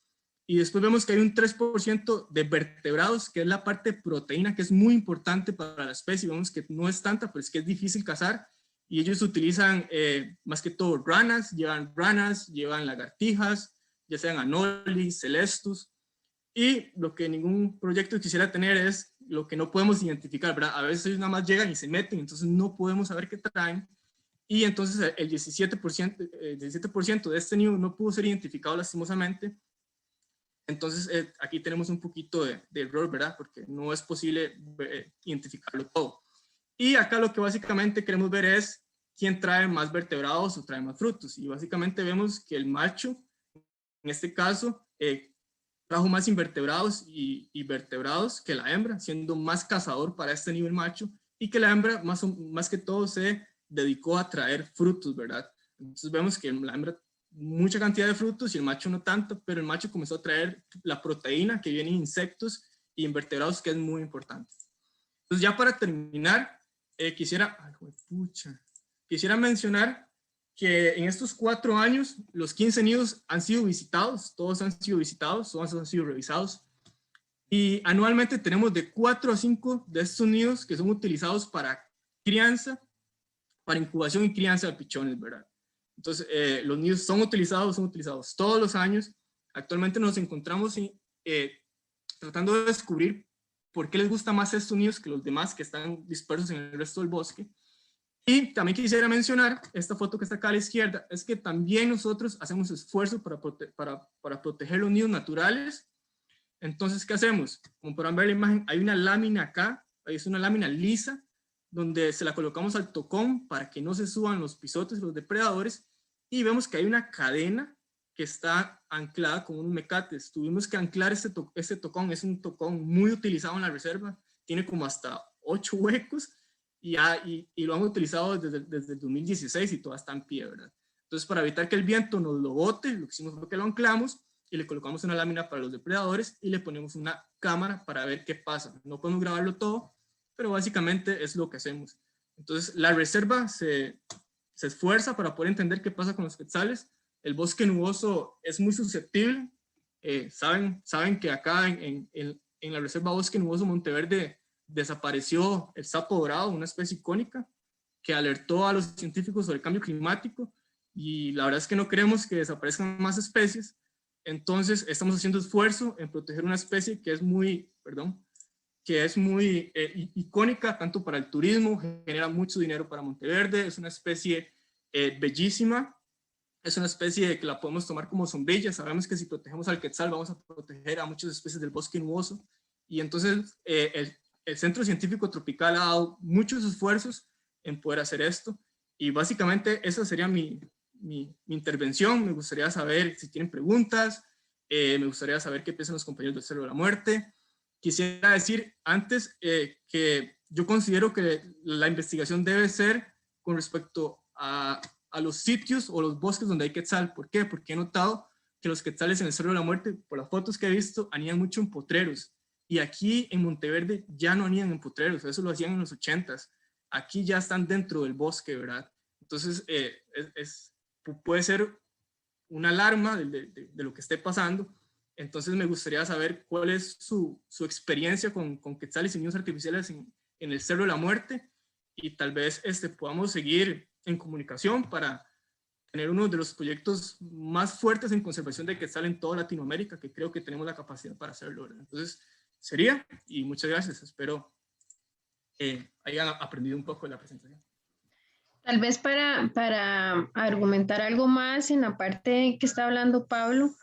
Y después vemos que hay un 3% de vertebrados, que es la parte de proteína, que es muy importante para la especie. Vemos que no es tanta, pero es que es difícil cazar. Y ellos utilizan más que todo ranas, llevan lagartijas, ya sean anolis, celestus. Y lo que ningún proyecto quisiera tener es lo que no podemos identificar, ¿verdad? A veces ellos nada más llegan y se meten, entonces no podemos saber qué traen. Y entonces el 17% de este nido no pudo ser identificado lastimosamente. Entonces aquí tenemos un poquito de error, ¿verdad? Porque no es posible identificarlo todo. Y acá lo que básicamente queremos ver es quién trae más vertebrados o trae más frutos. Y básicamente vemos que el macho, en este caso, trajo más invertebrados y vertebrados que la hembra, siendo más cazador para este nivel macho, y que la hembra más que todo se dedicó a traer frutos, ¿verdad? Entonces vemos que la hembra mucha cantidad de frutos y el macho no tanto, pero el macho comenzó a traer la proteína que viene en insectos y invertebrados, que es muy importante. Entonces ya para terminar, quisiera mencionar que en estos 4 años los 15 nidos han sido visitados, todos han sido visitados, todos han sido revisados, y anualmente tenemos de 4 a 5 de estos nidos que son utilizados para crianza, para incubación y crianza de pichones, ¿verdad? Entonces, los nidos son utilizados todos los años. Actualmente nos encontramos tratando de descubrir por qué les gusta más estos nidos que los demás que están dispersos en el resto del bosque. Y también quisiera mencionar, esta foto que está acá a la izquierda, es que también nosotros hacemos esfuerzo para proteger los nidos naturales. Entonces, ¿qué hacemos? Como podrán ver en la imagen, hay una lámina acá, es una lámina lisa, donde se la colocamos al tocón para que no se suban los pisotes, los depredadores, y vemos que hay una cadena que está anclada con unos mecates. Tuvimos que anclar este tocón, es un tocón muy utilizado en la reserva, tiene como hasta 8 huecos, y lo han utilizado desde el 2016 y todavía está en pie, ¿verdad? Entonces, para evitar que el viento nos lo bote, lo que hicimos fue que lo anclamos y le colocamos una lámina para los depredadores y le ponemos una cámara para ver qué pasa. No podemos grabarlo todo, pero básicamente es lo que hacemos. Entonces, la reserva se esfuerza para poder entender qué pasa con los quetzales. El bosque nuboso es muy susceptible. Saben que acá en la reserva Bosque Nuboso Monteverde desapareció el sapo dorado, una especie icónica, que alertó a los científicos sobre el cambio climático, y la verdad es que no queremos que desaparezcan más especies. Entonces, estamos haciendo esfuerzo en proteger una especie que es muy icónica tanto para el turismo, genera mucho dinero para Monteverde, es una especie bellísima, es una especie que la podemos tomar como sombrilla. Sabemos que si protegemos al quetzal vamos a proteger a muchas especies del bosque nuboso, y entonces el Centro Científico Tropical ha dado muchos esfuerzos en poder hacer esto, y básicamente esa sería mi intervención. Me gustaría saber si tienen preguntas, me gustaría saber qué piensan los compañeros del Cerro de la Muerte. Quisiera decir antes que yo considero que la investigación debe ser con respecto a los sitios o los bosques donde hay quetzal. ¿Por qué? Porque he notado que los quetzales en el Cerro de la Muerte, por las fotos que he visto, anidan mucho en potreros. Y aquí en Monteverde ya no anidan en potreros, eso lo hacían en los 80s. Aquí ya están dentro del bosque, ¿verdad? Entonces, puede ser una alarma de lo que esté pasando. Entonces, me gustaría saber cuál es su experiencia con quetzales y nidos artificiales en el Cerro de la Muerte, y tal vez podamos seguir en comunicación para tener uno de los proyectos más fuertes en conservación de quetzal en toda Latinoamérica, que creo que tenemos la capacidad para hacerlo, ¿verdad? Entonces, sería, y muchas gracias, espero hayan aprendido un poco de la presentación. Tal vez para argumentar algo más en la parte que está hablando Pablo,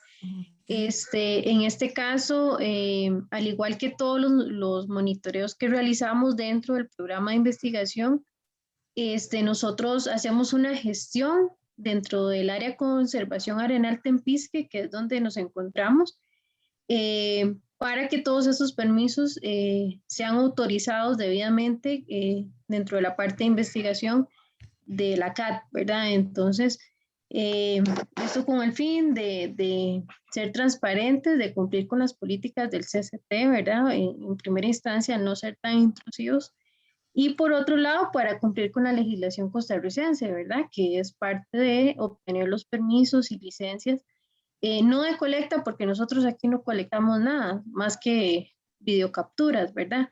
en este caso, al igual que todos los monitoreos que realizamos dentro del programa de investigación, nosotros hacemos una gestión dentro del área de conservación Arenal Tempisque, que es donde nos encontramos, para que todos esos permisos sean autorizados debidamente dentro de la parte de investigación de la CAT, ¿verdad? Entonces, esto con el fin de ser transparentes, de cumplir con las políticas del CCT, ¿verdad? En primera instancia, no ser tan intrusivos. Y por otro lado, para cumplir con la legislación costarricense, ¿verdad? Que es parte de obtener los permisos y licencias, no de colecta, porque nosotros aquí no colectamos nada, más que videocapturas, ¿verdad?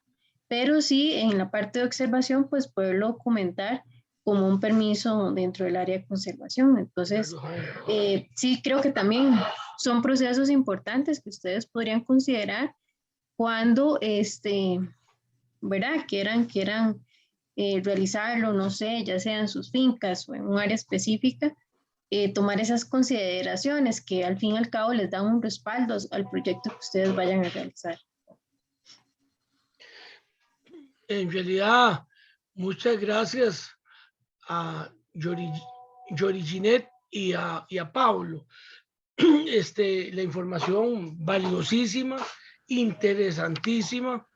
Pero sí, en la parte de observación, pues poderlo documentar como un permiso dentro del área de conservación. Entonces, sí creo que también son procesos importantes que ustedes podrían considerar cuando, ¿verdad? Quieran realizarlo, no sé, ya sea en sus fincas o en un área específica, tomar esas consideraciones que al fin y al cabo les dan un respaldo al proyecto que ustedes vayan a realizar. En realidad, muchas gracias a Yoriginet y a Pablo. La información valiosísima, interesantísima.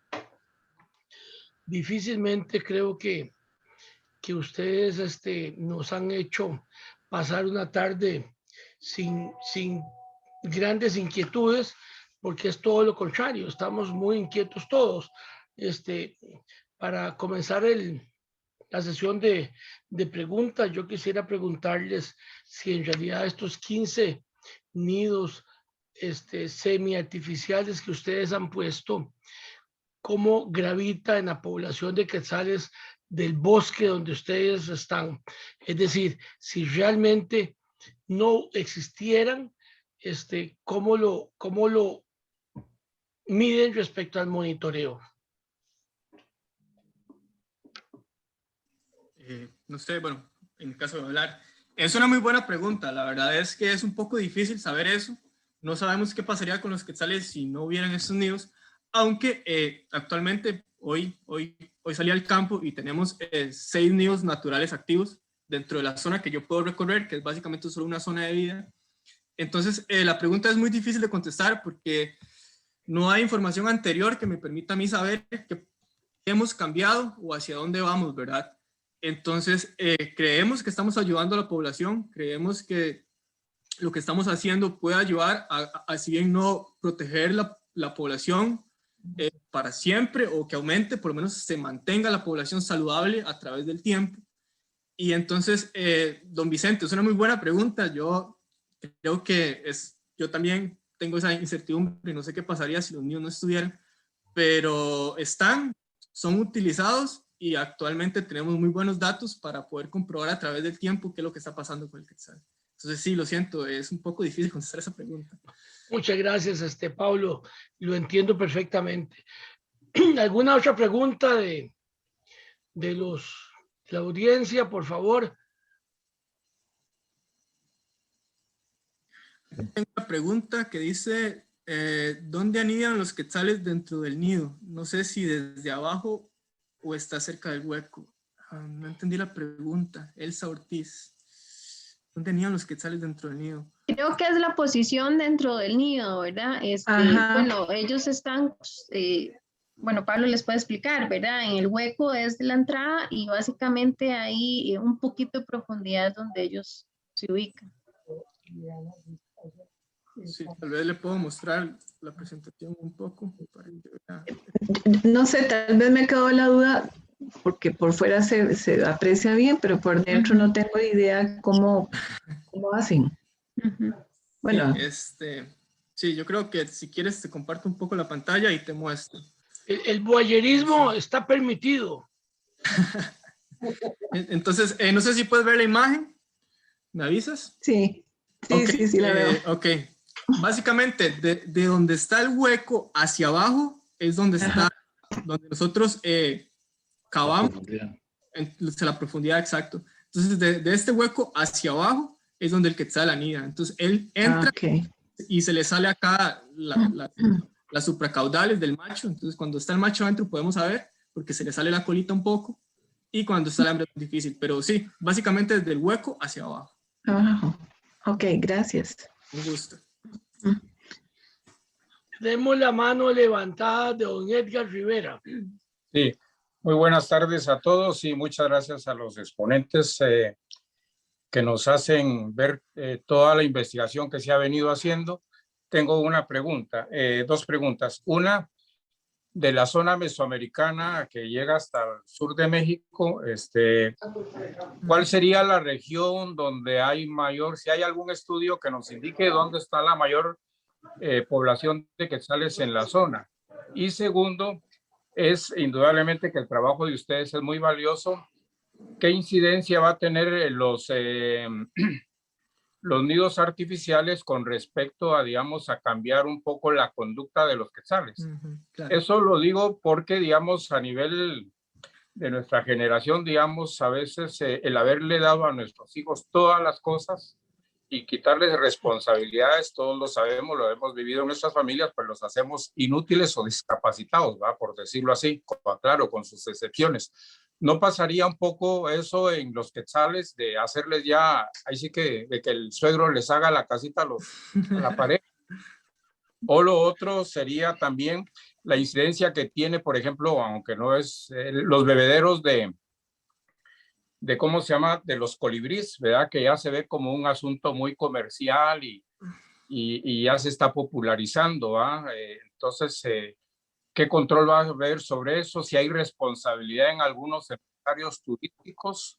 Difícilmente creo que ustedes nos han hecho pasar una tarde sin grandes inquietudes, porque es todo lo contrario, estamos muy inquietos todos. Para comenzar la sesión de preguntas, yo quisiera preguntarles si en realidad estos 15 nidos semi-artificiales que ustedes han puesto, cómo gravita en la población de quetzales del bosque donde ustedes están. Es decir, si realmente no existieran, ¿cómo lo miden respecto al monitoreo? No sé, bueno, en caso de hablar, es una muy buena pregunta. La verdad es que es un poco difícil saber eso. No sabemos qué pasaría con los quetzales si no hubieran estos nidos, aunque actualmente hoy salí al campo y tenemos 6 nidos naturales activos dentro de la zona que yo puedo recorrer, que es básicamente solo una zona de vida. Entonces, la pregunta es muy difícil de contestar porque no hay información anterior que me permita a mí saber qué hemos cambiado o hacia dónde vamos, ¿verdad? Entonces, creemos que estamos ayudando a la población, creemos que lo que estamos haciendo puede ayudar a si bien no proteger la población para siempre o que aumente, por lo menos se mantenga la población saludable a través del tiempo. Y entonces, don Vicente, es una muy buena pregunta. Yo creo que yo también tengo esa incertidumbre, no sé qué pasaría si los niños no estuvieran, pero son utilizados y actualmente tenemos muy buenos datos para poder comprobar a través del tiempo qué es lo que está pasando con el quetzal. Entonces sí, lo siento, es un poco difícil contestar esa pregunta. Muchas gracias, Pablo, lo entiendo perfectamente. ¿Alguna otra pregunta de la audiencia, por favor? Tengo una pregunta que dice, ¿dónde anidan los quetzales dentro del nido? No sé si desde abajo o está cerca del hueco. No entendí la pregunta. Elsa Ortiz. ¿Dónde anidan los quetzales dentro del nido? Creo que es la posición dentro del nido, ¿verdad? Ajá. Bueno, ellos están, bueno, Pablo les puede explicar, ¿verdad? En el hueco es de la entrada y básicamente hay un poquito de profundidad donde ellos se ubican. Sí, tal vez le puedo mostrar la presentación un poco para que vea. No sé, tal vez me quedó la duda, porque por fuera se aprecia bien, pero por dentro no tengo idea cómo hacen. Bueno, Sí, yo creo que si quieres te comparto un poco la pantalla y te muestro. El voyerismo está permitido. Entonces, no sé si puedes ver la imagen. ¿Me avisas? sí, Okay, sí, la veo. Ok. Básicamente, de donde está el hueco hacia abajo es donde está, donde nosotros cavamos la profundidad, exacto. Entonces, de este hueco hacia abajo es donde el quetzal anida. Entonces, él entra y se le sale acá las supracaudales del macho. Entonces, cuando está el macho adentro podemos saber, porque se le sale la colita un poco, y cuando está la hembra es difícil. Pero sí, básicamente desde el hueco hacia abajo. Abajo. Ok, gracias. Un gusto. Demos la mano levantada de don Edgar Rivera. Sí, muy buenas tardes a todos y muchas gracias a los exponentes que nos hacen ver toda la investigación que se ha venido haciendo. Tengo una pregunta, 2 preguntas. Una, de la zona mesoamericana que llega hasta el sur de México, ¿cuál sería la región donde hay mayor, si hay algún estudio que nos indique dónde está la mayor población de quetzales en la zona? Y segundo, es indudablemente que el trabajo de ustedes es muy valioso. ¿Qué incidencia va a tener los nidos artificiales con respecto a, digamos, a cambiar un poco la conducta de los quetzales? Claro. Eso lo digo porque, digamos, a nivel de nuestra generación, digamos, a veces el haberle dado a nuestros hijos todas las cosas y quitarles responsabilidades, todos lo sabemos, lo hemos vivido en nuestras familias, pues los hacemos inútiles o discapacitados, ¿va? Por decirlo así, claro, con sus excepciones. ¿No pasaría un poco eso en los quetzales de hacerles ya, ahí sí que, de que el suegro les haga la casita a la pared? O lo otro sería también la incidencia que tiene, por ejemplo, aunque no es los bebederos de cómo se llama, de los colibríes, ¿verdad? Que ya se ve como un asunto muy comercial y ya se está popularizando, ¿va? Entonces, ¿qué control va a haber sobre eso? Si hay responsabilidad en algunos empresarios turísticos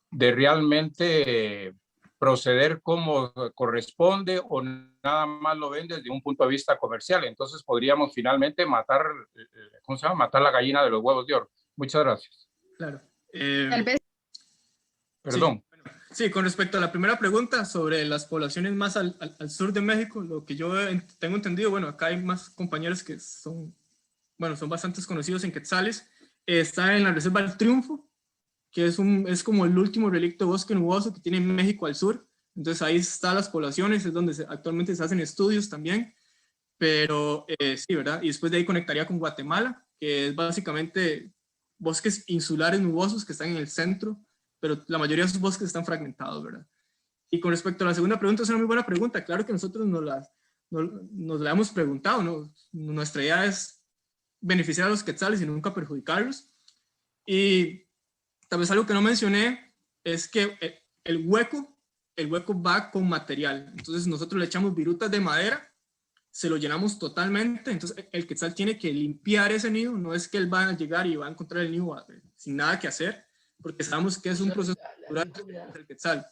de realmente proceder como corresponde o nada más lo ven desde un punto de vista comercial. Entonces podríamos finalmente matar, ¿cómo se llama? Matar la gallina de los huevos de oro. Muchas gracias. Claro. Tal vez. Perdón. Sí, con respecto a la primera pregunta sobre las poblaciones más al sur de México, lo que yo tengo entendido, bueno, acá hay más compañeros que son bastante conocidos en quetzales. Está en la Reserva del Triunfo, que es como el último relicto de bosque nuboso que tiene México al sur. Entonces ahí están las poblaciones, es donde actualmente se hacen estudios también. Pero sí, ¿verdad? Y después de ahí conectaría con Guatemala, que es básicamente bosques insulares nubosos que están en el centro, pero la mayoría de esos bosques están fragmentados, ¿verdad? Y con respecto a la segunda pregunta, es una muy buena pregunta. Claro que nosotros nos la hemos preguntado, ¿no? Nuestra idea es beneficiar a los quetzales y nunca perjudicarlos. Y tal vez algo que no mencioné es que el hueco va con material. Entonces nosotros le echamos virutas de madera, se lo llenamos totalmente, entonces el quetzal tiene que limpiar ese nido, no es que él va a llegar y va a encontrar el nido sin nada que hacer, porque sabemos que es un proceso natural del quetzal.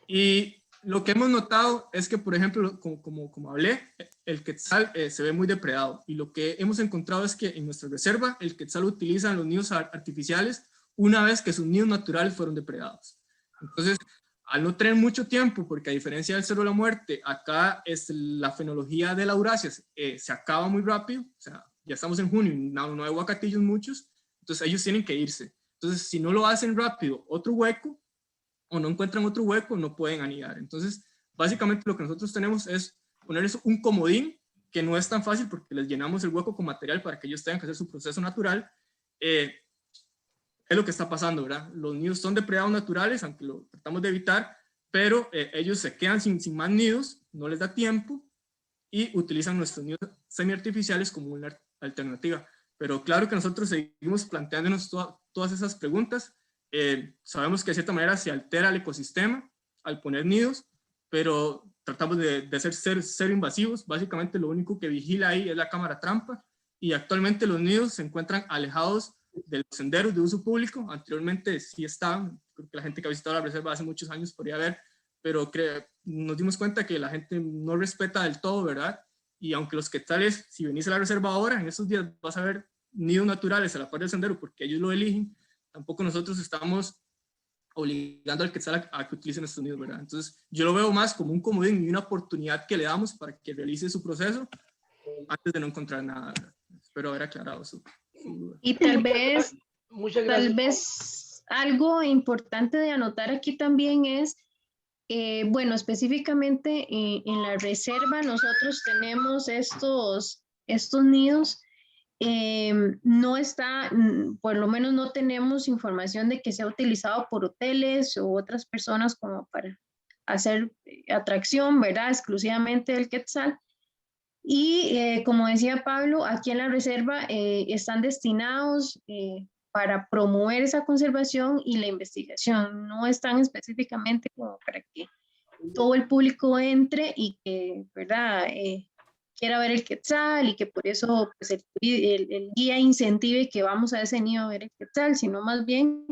Y lo que hemos notado es que, por ejemplo, como hablé, el quetzal se ve muy depredado, y lo que hemos encontrado es que en nuestra reserva el quetzal utiliza los nidos artificiales una vez que sus nidos naturales fueron depredados. Entonces, al no tener mucho tiempo, porque a diferencia del Cerro de la Muerte, acá la fenología de la Eurasia se acaba muy rápido, o sea, ya estamos en junio y no hay huacatillos muchos, entonces ellos tienen que irse. Entonces, si no lo hacen rápido, otro hueco, o no encuentran otro hueco, no pueden anidar. Entonces, básicamente lo que nosotros tenemos es ponerles un comodín, que no es tan fácil porque les llenamos el hueco con material para que ellos tengan que hacer su proceso natural. Es lo que está pasando, ¿verdad? Los nidos son depredados naturales, aunque lo tratamos de evitar, pero ellos se quedan sin más nidos, no les da tiempo, y utilizan nuestros nidos semi-artificiales como una alternativa. Pero claro que nosotros seguimos planteándonos todas esas preguntas. Sabemos que de cierta manera se altera el ecosistema al poner nidos, pero tratamos de ser cero invasivos. Básicamente lo único que vigila ahí es la cámara trampa, y actualmente los nidos se encuentran alejados de los senderos de uso público. Anteriormente sí estaban, creo que la gente que ha visitado la reserva hace muchos años podría ver, pero nos dimos cuenta que la gente no respeta del todo, ¿verdad? Y aunque los quetzales, si venís a la reserva ahora, en estos días vas a ver nidos naturales a la par del sendero porque ellos lo eligen, tampoco nosotros estamos obligando al quetzal a que utilicen estos nidos, ¿verdad? Entonces yo lo veo más como un comodín y una oportunidad que le damos para que realice su proceso antes de no encontrar nada, ¿verdad? Espero haber aclarado su duda. Y tal vez Muchas algo importante de anotar aquí también es, bueno, específicamente en la reserva nosotros tenemos estos nidos. No está, por lo menos no tenemos información de que sea utilizado por hoteles u otras personas como para hacer atracción, ¿verdad? Exclusivamente del quetzal. Y como decía Pablo, aquí en la reserva están destinados para promover esa conservación y la investigación. No están específicamente como para que todo el público entre y que, ¿verdad? Quiera ver el quetzal, y que por eso pues, el guía incentive que vamos a ese nido a ver el quetzal, sino más bien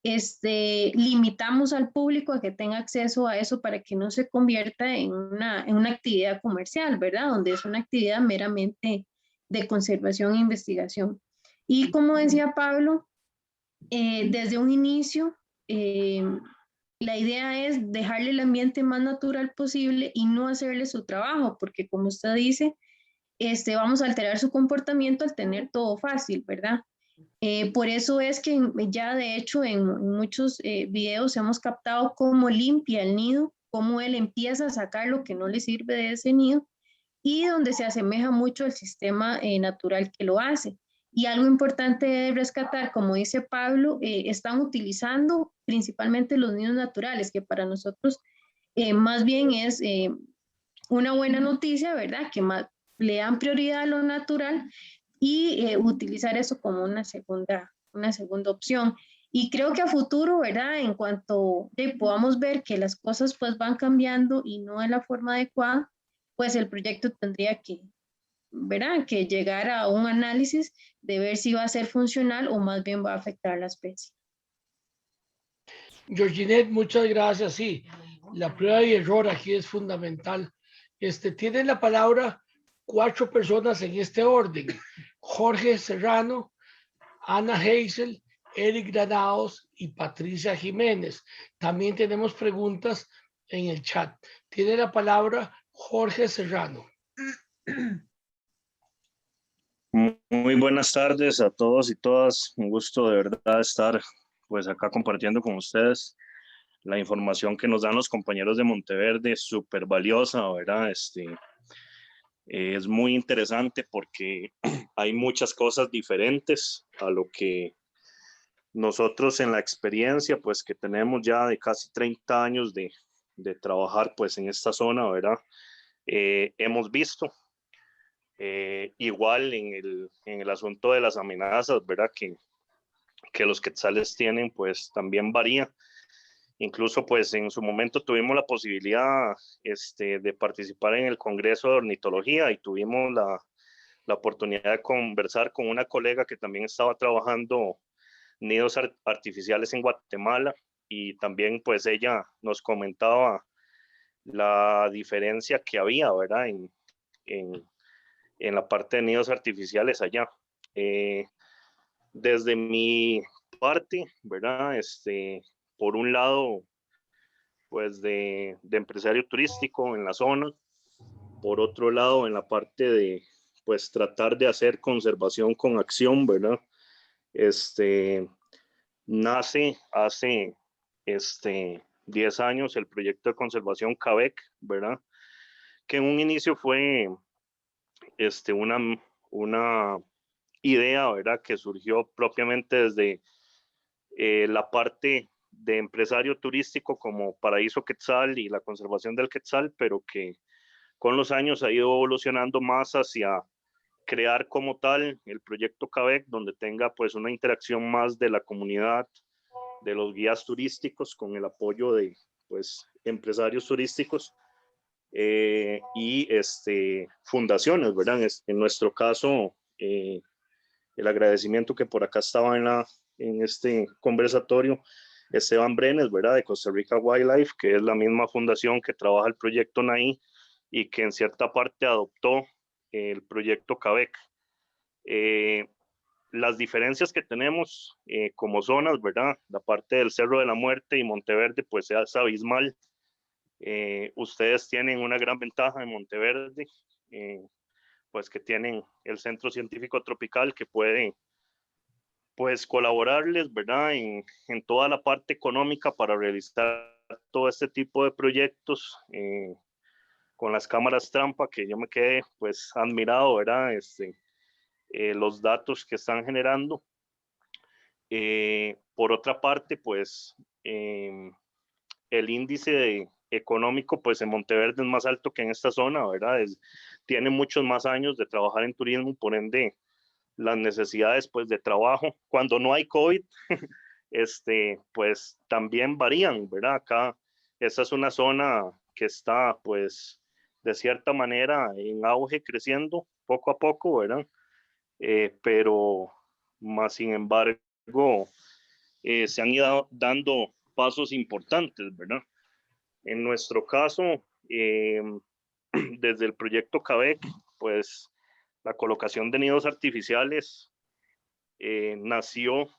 limitamos al público a que tenga acceso a eso para que no se convierta en una actividad comercial, ¿verdad? Donde es una actividad meramente de conservación e investigación. Y como decía Pablo, desde un inicio, la idea es dejarle el ambiente más natural posible y no hacerle su trabajo, porque como usted dice, vamos a alterar su comportamiento al tener todo fácil, ¿verdad? Por eso es que ya de hecho en muchos videos hemos captado cómo limpia el nido, cómo él empieza a sacar lo que no le sirve de ese nido, y donde se asemeja mucho al sistema natural que lo hace. Y algo importante de rescatar, como dice Pablo, están utilizando principalmente los nidos naturales, que para nosotros más bien es una buena noticia, ¿verdad? Que le dan prioridad a lo natural, y utilizar eso como una segunda opción. Y creo que a futuro, ¿verdad? En cuanto podamos ver que las cosas pues van cambiando y no de la forma adecuada, pues el proyecto tendría que, ¿verdad? Que llegar a un análisis de ver si va a ser funcional o más bien va a afectar a la especie. Georginette, muchas gracias. Sí, la prueba y error aquí es fundamental. Tienen la palabra 4 personas en este orden: Jorge Serrano, Ana Hazel Eric Granados y Patricia Jiménez. También tenemos preguntas en el chat. Tiene la palabra Jorge Serrano. Muy buenas tardes a todos y todas. Un gusto de verdad estar pues acá compartiendo con ustedes la información que nos dan los compañeros de Monteverde, súper valiosa, ¿verdad? Es muy interesante porque hay muchas cosas diferentes a lo que nosotros en la experiencia pues que tenemos ya de casi 30 años de trabajar pues en esta zona, ¿verdad? Hemos visto. Igual en el asunto de las amenazas, ¿verdad? Que los quetzales tienen, pues también varía. Incluso, pues en su momento tuvimos la posibilidad de participar en el Congreso de Ornitología y tuvimos la oportunidad de conversar con una colega que también estaba trabajando nidos artificiales en Guatemala y también, pues ella nos comentaba la diferencia que había, ¿verdad? En la parte de nidos artificiales allá. Desde mi parte, ¿verdad? Por un lado, pues de empresario turístico en la zona, por otro lado, en la parte de, pues tratar de hacer conservación con acción, ¿verdad? Nace hace 10 años el proyecto de conservación CABEC, ¿verdad? Que en un inicio fue una idea, ¿verdad? Que surgió propiamente desde la parte de empresario turístico como Paraíso Quetzal y la conservación del Quetzal, pero que con los años ha ido evolucionando más hacia crear como tal el proyecto CABEC, donde tenga pues una interacción más de la comunidad, de los guías turísticos, con el apoyo de pues empresarios turísticos y fundaciones, ¿verdad? En nuestro caso, el agradecimiento que por acá estaba en este conversatorio, Esteban Brenes, ¿verdad? De Costa Rica Wildlife, que es la misma fundación que trabaja el proyecto NAI y que en cierta parte adoptó el proyecto CABEC. Las diferencias que tenemos como zonas, ¿verdad? La parte del Cerro de la Muerte y Monteverde, pues es abismal. Ustedes tienen una gran ventaja en Monteverde, pues que tienen el Centro Científico Tropical que puede pues colaborarles, ¿verdad? En toda la parte económica para realizar todo este tipo de proyectos con las cámaras trampa, que yo me quedé pues admirado, ¿verdad? Los datos que están generando. Por otra parte, pues el índice económico pues en Monteverde es más alto que en esta zona, ¿verdad? Tiene muchos más años de trabajar en turismo, por ende las necesidades pues de trabajo cuando no hay COVID pues también varían, ¿verdad? Acá esta es una zona que está pues de cierta manera en auge, creciendo poco a poco, ¿verdad? Pero más sin embargo se han ido dando pasos importantes, ¿verdad? En nuestro caso, desde el proyecto CABEC, pues la colocación de nidos artificiales nació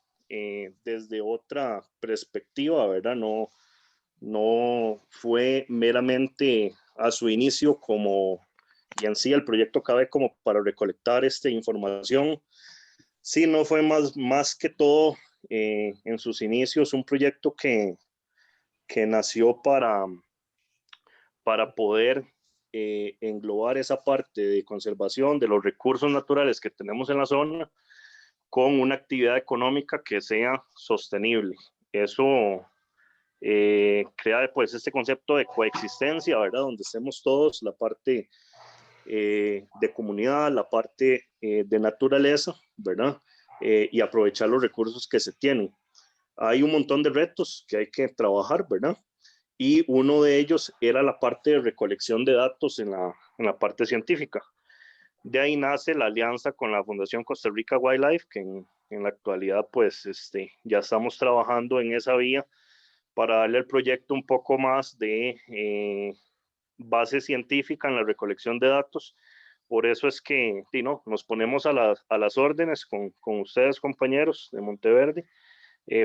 desde otra perspectiva, ¿verdad? No fue meramente a su inicio como, y en sí el proyecto CABEC como para recolectar esta información, sino fue más que todo en sus inicios un proyecto que nació para poder englobar esa parte de conservación de los recursos naturales que tenemos en la zona con una actividad económica que sea sostenible. Eso crea pues este concepto de coexistencia, ¿verdad? Donde estemos todos, la parte de comunidad, la parte de naturaleza, ¿verdad? Y aprovechar los recursos que se tienen. Hay un montón de retos que hay que trabajar, ¿verdad? Y uno de ellos era la parte de recolección de datos en la parte científica. De ahí nace la alianza con la Fundación Costa Rica Wildlife, que en la actualidad pues ya estamos trabajando en esa vía para darle al proyecto un poco más de base científica en la recolección de datos. Por eso es que nos ponemos a las órdenes con ustedes, compañeros de Monteverde,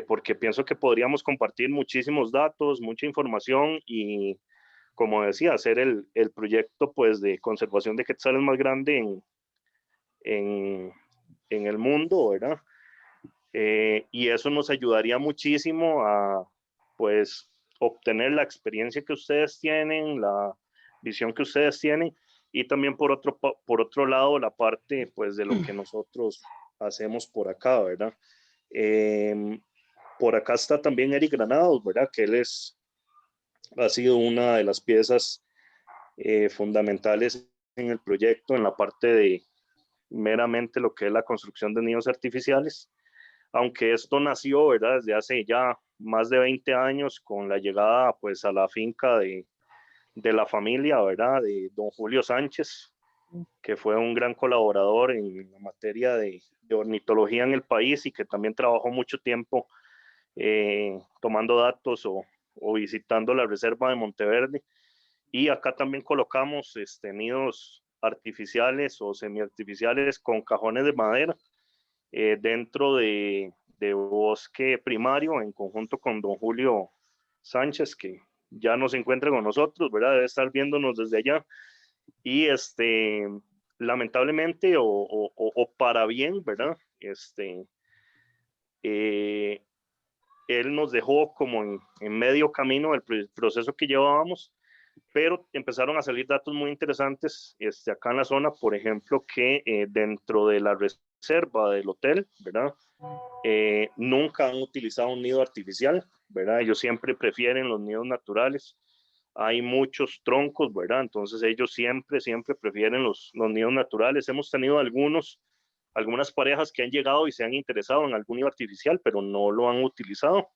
porque pienso que podríamos compartir muchísimos datos, mucha información y, como decía, hacer el proyecto pues, de conservación de quetzales más grande en el mundo, ¿verdad? Y eso nos ayudaría muchísimo a pues obtener la experiencia que ustedes tienen, la visión que ustedes tienen y también por otro lado la parte pues de lo que nosotros hacemos por acá, ¿verdad? Por acá está también Eric Granados, ¿verdad? Que él ha sido una de las piezas fundamentales en el proyecto en la parte de meramente lo que es la construcción de nidos artificiales, aunque esto nació, ¿verdad? Desde hace ya más de 20 años con la llegada pues a la finca de la familia, ¿verdad? De don Julio Sánchez, que fue un gran colaborador en la materia de ornitología en el país y que también trabajó mucho tiempo tomando datos o visitando la reserva de Monteverde. Y acá también colocamos nidos artificiales o semiartificiales con cajones de madera dentro de bosque primario en conjunto con don Julio Sánchez, que ya no se encuentra con nosotros, ¿verdad? Debe estar viéndonos desde allá. Y lamentablemente o para bien, ¿verdad? Él nos dejó como en medio camino del proceso que llevábamos, pero empezaron a salir datos muy interesantes acá en la zona, por ejemplo, que dentro de la reserva del hotel, ¿verdad? Nunca han utilizado un nido artificial, ¿verdad? Ellos siempre prefieren los nidos naturales. Hay muchos troncos, ¿verdad? Entonces ellos siempre prefieren los nidos naturales. Hemos tenido algunas parejas que han llegado y se han interesado en algún nido artificial, pero no lo han utilizado.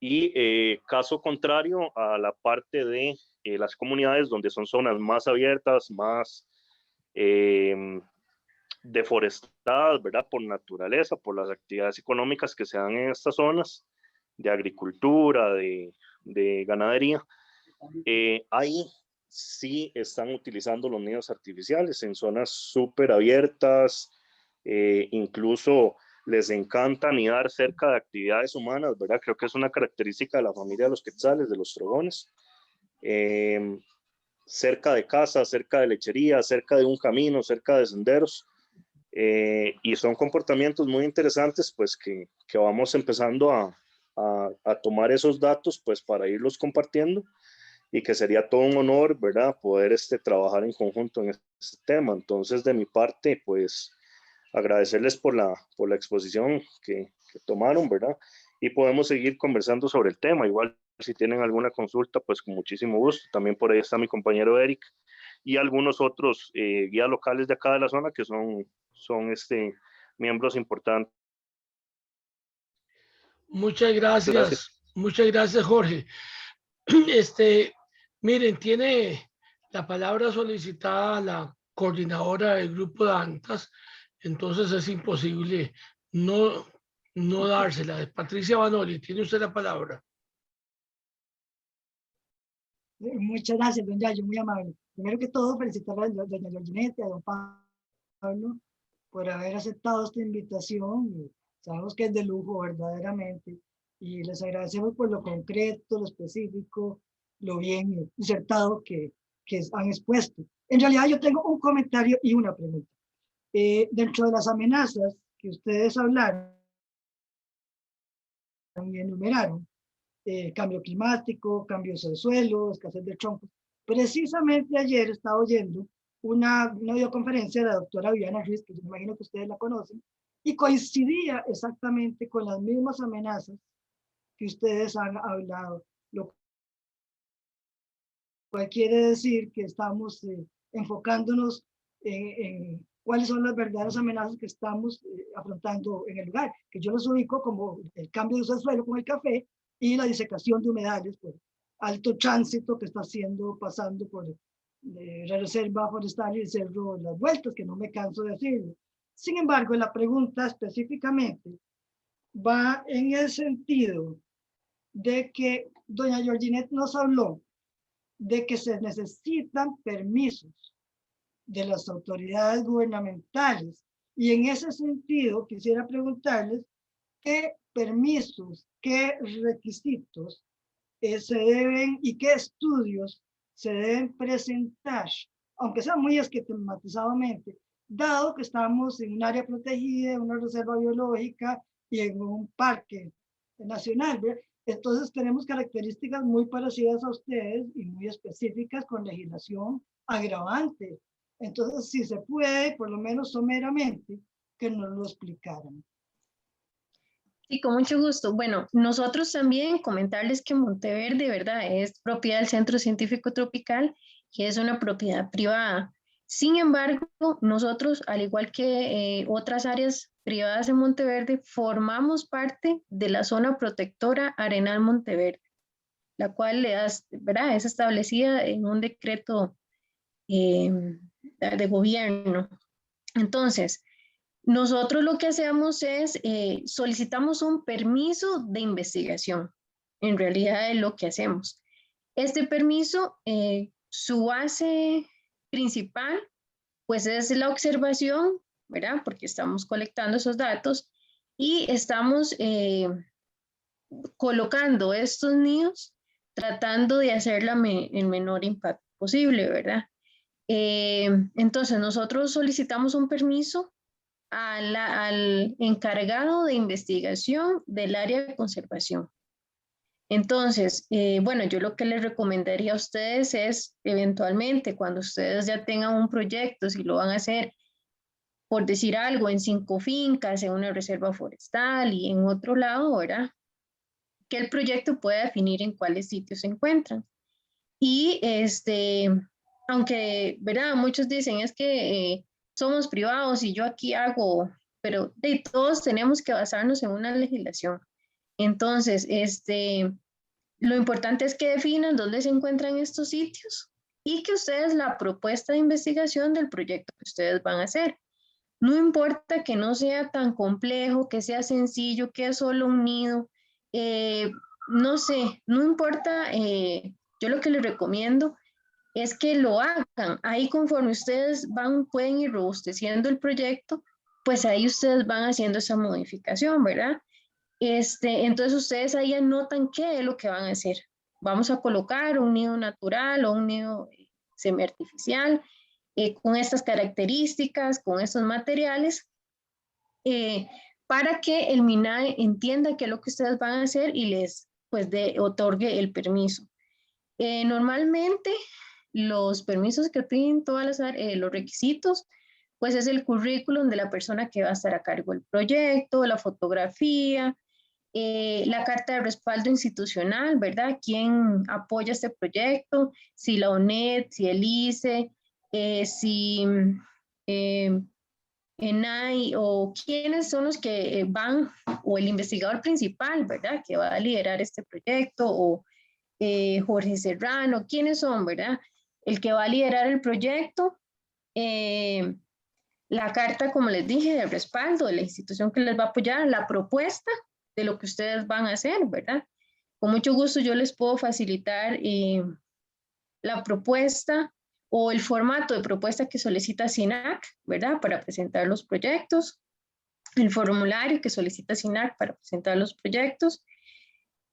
Y caso contrario a la parte de las comunidades donde son zonas más abiertas, más deforestadas, ¿verdad? Por naturaleza, por las actividades económicas que se dan en estas zonas, de agricultura, de ganadería, ahí sí están utilizando los nidos artificiales en zonas súper abiertas, incluso les encanta anidar cerca de actividades humanas, ¿verdad? Creo que es una característica de la familia de los quetzales, de los trogones. Cerca de casas, cerca de lecherías, cerca de un camino, cerca de senderos. Y son comportamientos muy interesantes, pues que vamos empezando a tomar esos datos, pues para irlos compartiendo y que sería todo un honor, ¿verdad? Poder trabajar en conjunto en este tema. Entonces, de mi parte, pues agradecerles por la exposición que tomaron, ¿verdad? Y podemos seguir conversando sobre el tema. Igual, si tienen alguna consulta, pues con muchísimo gusto. También por ahí está mi compañero Eric y algunos otros guías locales de acá de la zona que son miembros importantes. Muchas gracias. Muchas gracias, Jorge. Miren, tiene la palabra solicitada la coordinadora del grupo de ANTAS, entonces es imposible no dársela. Patricia Banoli, tiene usted la palabra. Muchas gracias, don Yayo, muy amable. Primero que todo, felicitar a doña Georginette y a don Pablo por haber aceptado esta invitación. Sabemos que es de lujo, verdaderamente, y les agradecemos por lo concreto, lo específico, lo bien insertado que han expuesto. En realidad yo tengo un comentario y una pregunta. Dentro de las amenazas que ustedes hablaron y enumeraron, cambio climático, cambios del suelo, escasez de troncos. Precisamente ayer estaba oyendo una videoconferencia de la doctora Viviana Ruiz, que yo me imagino que ustedes la conocen, y coincidía exactamente con las mismas amenazas que ustedes han hablado, lo cual quiere decir que estamos enfocándonos en cuáles son las verdaderas amenazas que estamos afrontando en el lugar, que yo los ubico como el cambio de uso del suelo con el café y la disecación de humedales por alto tránsito que está pasando por la reserva forestal y el cerro de las Vueltas, que no me canso de decirlo. Sin embargo, la pregunta específicamente va en el sentido de que doña Georginette nos habló de que se necesitan permisos de las autoridades gubernamentales. Y en ese sentido, quisiera preguntarles qué permisos, qué requisitos se deben y qué estudios se deben presentar, aunque sea muy esquematizadamente, dado que estamos en un área protegida, en una reserva biológica y en un parque nacional, ¿verdad? Entonces tenemos características muy parecidas a ustedes y muy específicas con legislación agravante. Entonces, si se puede, por lo menos someramente, que nos lo explicaran. Sí, con mucho gusto. Bueno, nosotros también comentarles que Monteverde, ¿verdad? Es propiedad del Centro Científico Tropical, que es una propiedad privada. Sin embargo, nosotros, al igual que otras áreas privadas en Monteverde, formamos parte de la zona protectora Arenal Monteverde, la cual, ¿verdad? Es establecida en un decreto de gobierno. Entonces, nosotros lo que hacemos es solicitamos un permiso de investigación. En realidad es lo que hacemos. Este permiso, su base principal, pues es la observación, ¿verdad? Porque estamos colectando esos datos y estamos colocando estos nidos tratando de hacer el menor impacto posible, ¿verdad? Entonces, nosotros solicitamos un permiso al encargado de investigación del área de conservación. Entonces, bueno, yo lo que les recomendaría a ustedes es, eventualmente, cuando ustedes ya tengan un proyecto, si lo van a hacer, por decir algo, en 5 fincas, en una reserva forestal y en otro lado, ¿verdad? Que el proyecto pueda definir en cuáles sitios se encuentran. Y aunque, ¿verdad? Muchos dicen es que somos privados y yo aquí hago, pero de todos tenemos que basarnos en una legislación. Entonces, lo importante es que definan dónde se encuentran estos sitios y que ustedes la propuesta de investigación del proyecto que ustedes van a hacer. No importa que no sea tan complejo, que sea sencillo, que es solo un nido, no sé, no importa, yo lo que les recomiendo es que lo hagan. Ahí conforme ustedes pueden ir robusteciendo el proyecto, pues ahí ustedes van haciendo esa modificación, ¿verdad? Entonces ustedes ahí anotan qué es lo que van a hacer. Vamos a colocar un nido natural o un nido semiartificial con estas características, con estos materiales, para que el MINAE entienda qué es lo que ustedes van a hacer y les pues otorgue el permiso. Normalmente los permisos que piden todas los requisitos, pues es el currículum de la persona que va a estar a cargo del proyecto, la fotografía, la carta de respaldo institucional, ¿verdad? ¿Quién apoya este proyecto? Si la UNED, si el ICE, si ENAI o quiénes son los que van, o el investigador principal, ¿verdad? Que va a liderar este proyecto, o Jorge Serrano, quiénes son, ¿verdad? El que va a liderar el proyecto, la carta, como les dije, de respaldo de la institución que les va a apoyar, la propuesta de lo que ustedes van a hacer, ¿verdad? Con mucho gusto yo les puedo facilitar la propuesta o el formato de propuesta que solicita SINAC, ¿verdad? Para presentar los proyectos, el formulario que solicita SINAC para presentar los proyectos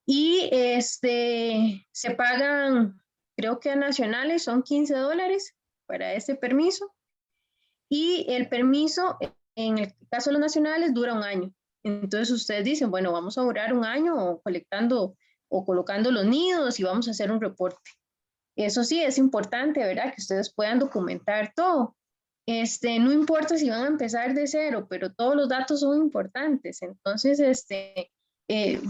y se pagan, creo que a nacionales son $15 para este permiso y el permiso en el caso de los nacionales dura 1 año. Entonces ustedes dicen, bueno, vamos a durar 1 año colectando o colocando los nidos y vamos a hacer un reporte. Eso sí, es importante, ¿verdad? Que ustedes puedan documentar todo. No importa si van a empezar de cero, pero todos los datos son importantes. Entonces,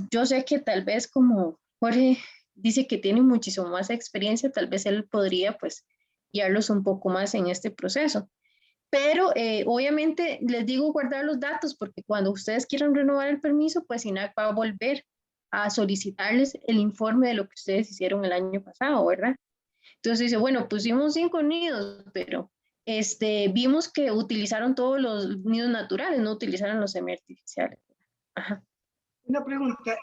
yo sé que tal vez como Jorge dice que tiene muchísimo más experiencia, tal vez él podría, pues, guiarlos un poco más en este proceso. Pero obviamente les digo guardar los datos porque cuando ustedes quieran renovar el permiso, pues SINAC va a volver a solicitarles el informe de lo que ustedes hicieron el año pasado, ¿verdad? Entonces dice, bueno, pusimos 5 nidos, pero vimos que utilizaron todos los nidos naturales, no utilizaron los semiartificiales. Ajá. Una pregunta,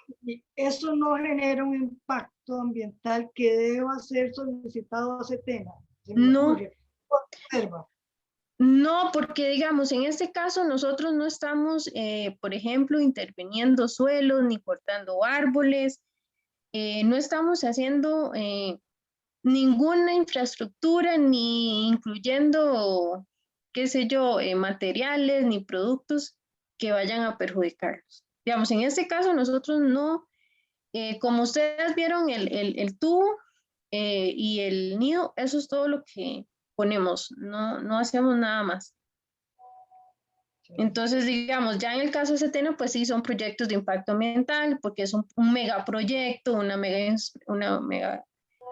¿eso no genera un impacto ambiental que deba ser solicitado a CETENA? No. No, porque digamos, en este caso nosotros no estamos, por ejemplo, interviniendo suelos ni cortando árboles, no estamos haciendo ninguna infraestructura ni incluyendo, qué sé yo, materiales ni productos que vayan a perjudicarlos. Digamos, en este caso nosotros no, como ustedes vieron el tubo y el nido, eso es todo lo que ponemos, no hacemos nada más. Entonces, digamos, ya en el caso de Setena, pues sí, son proyectos de impacto ambiental, porque es un megaproyecto, una mega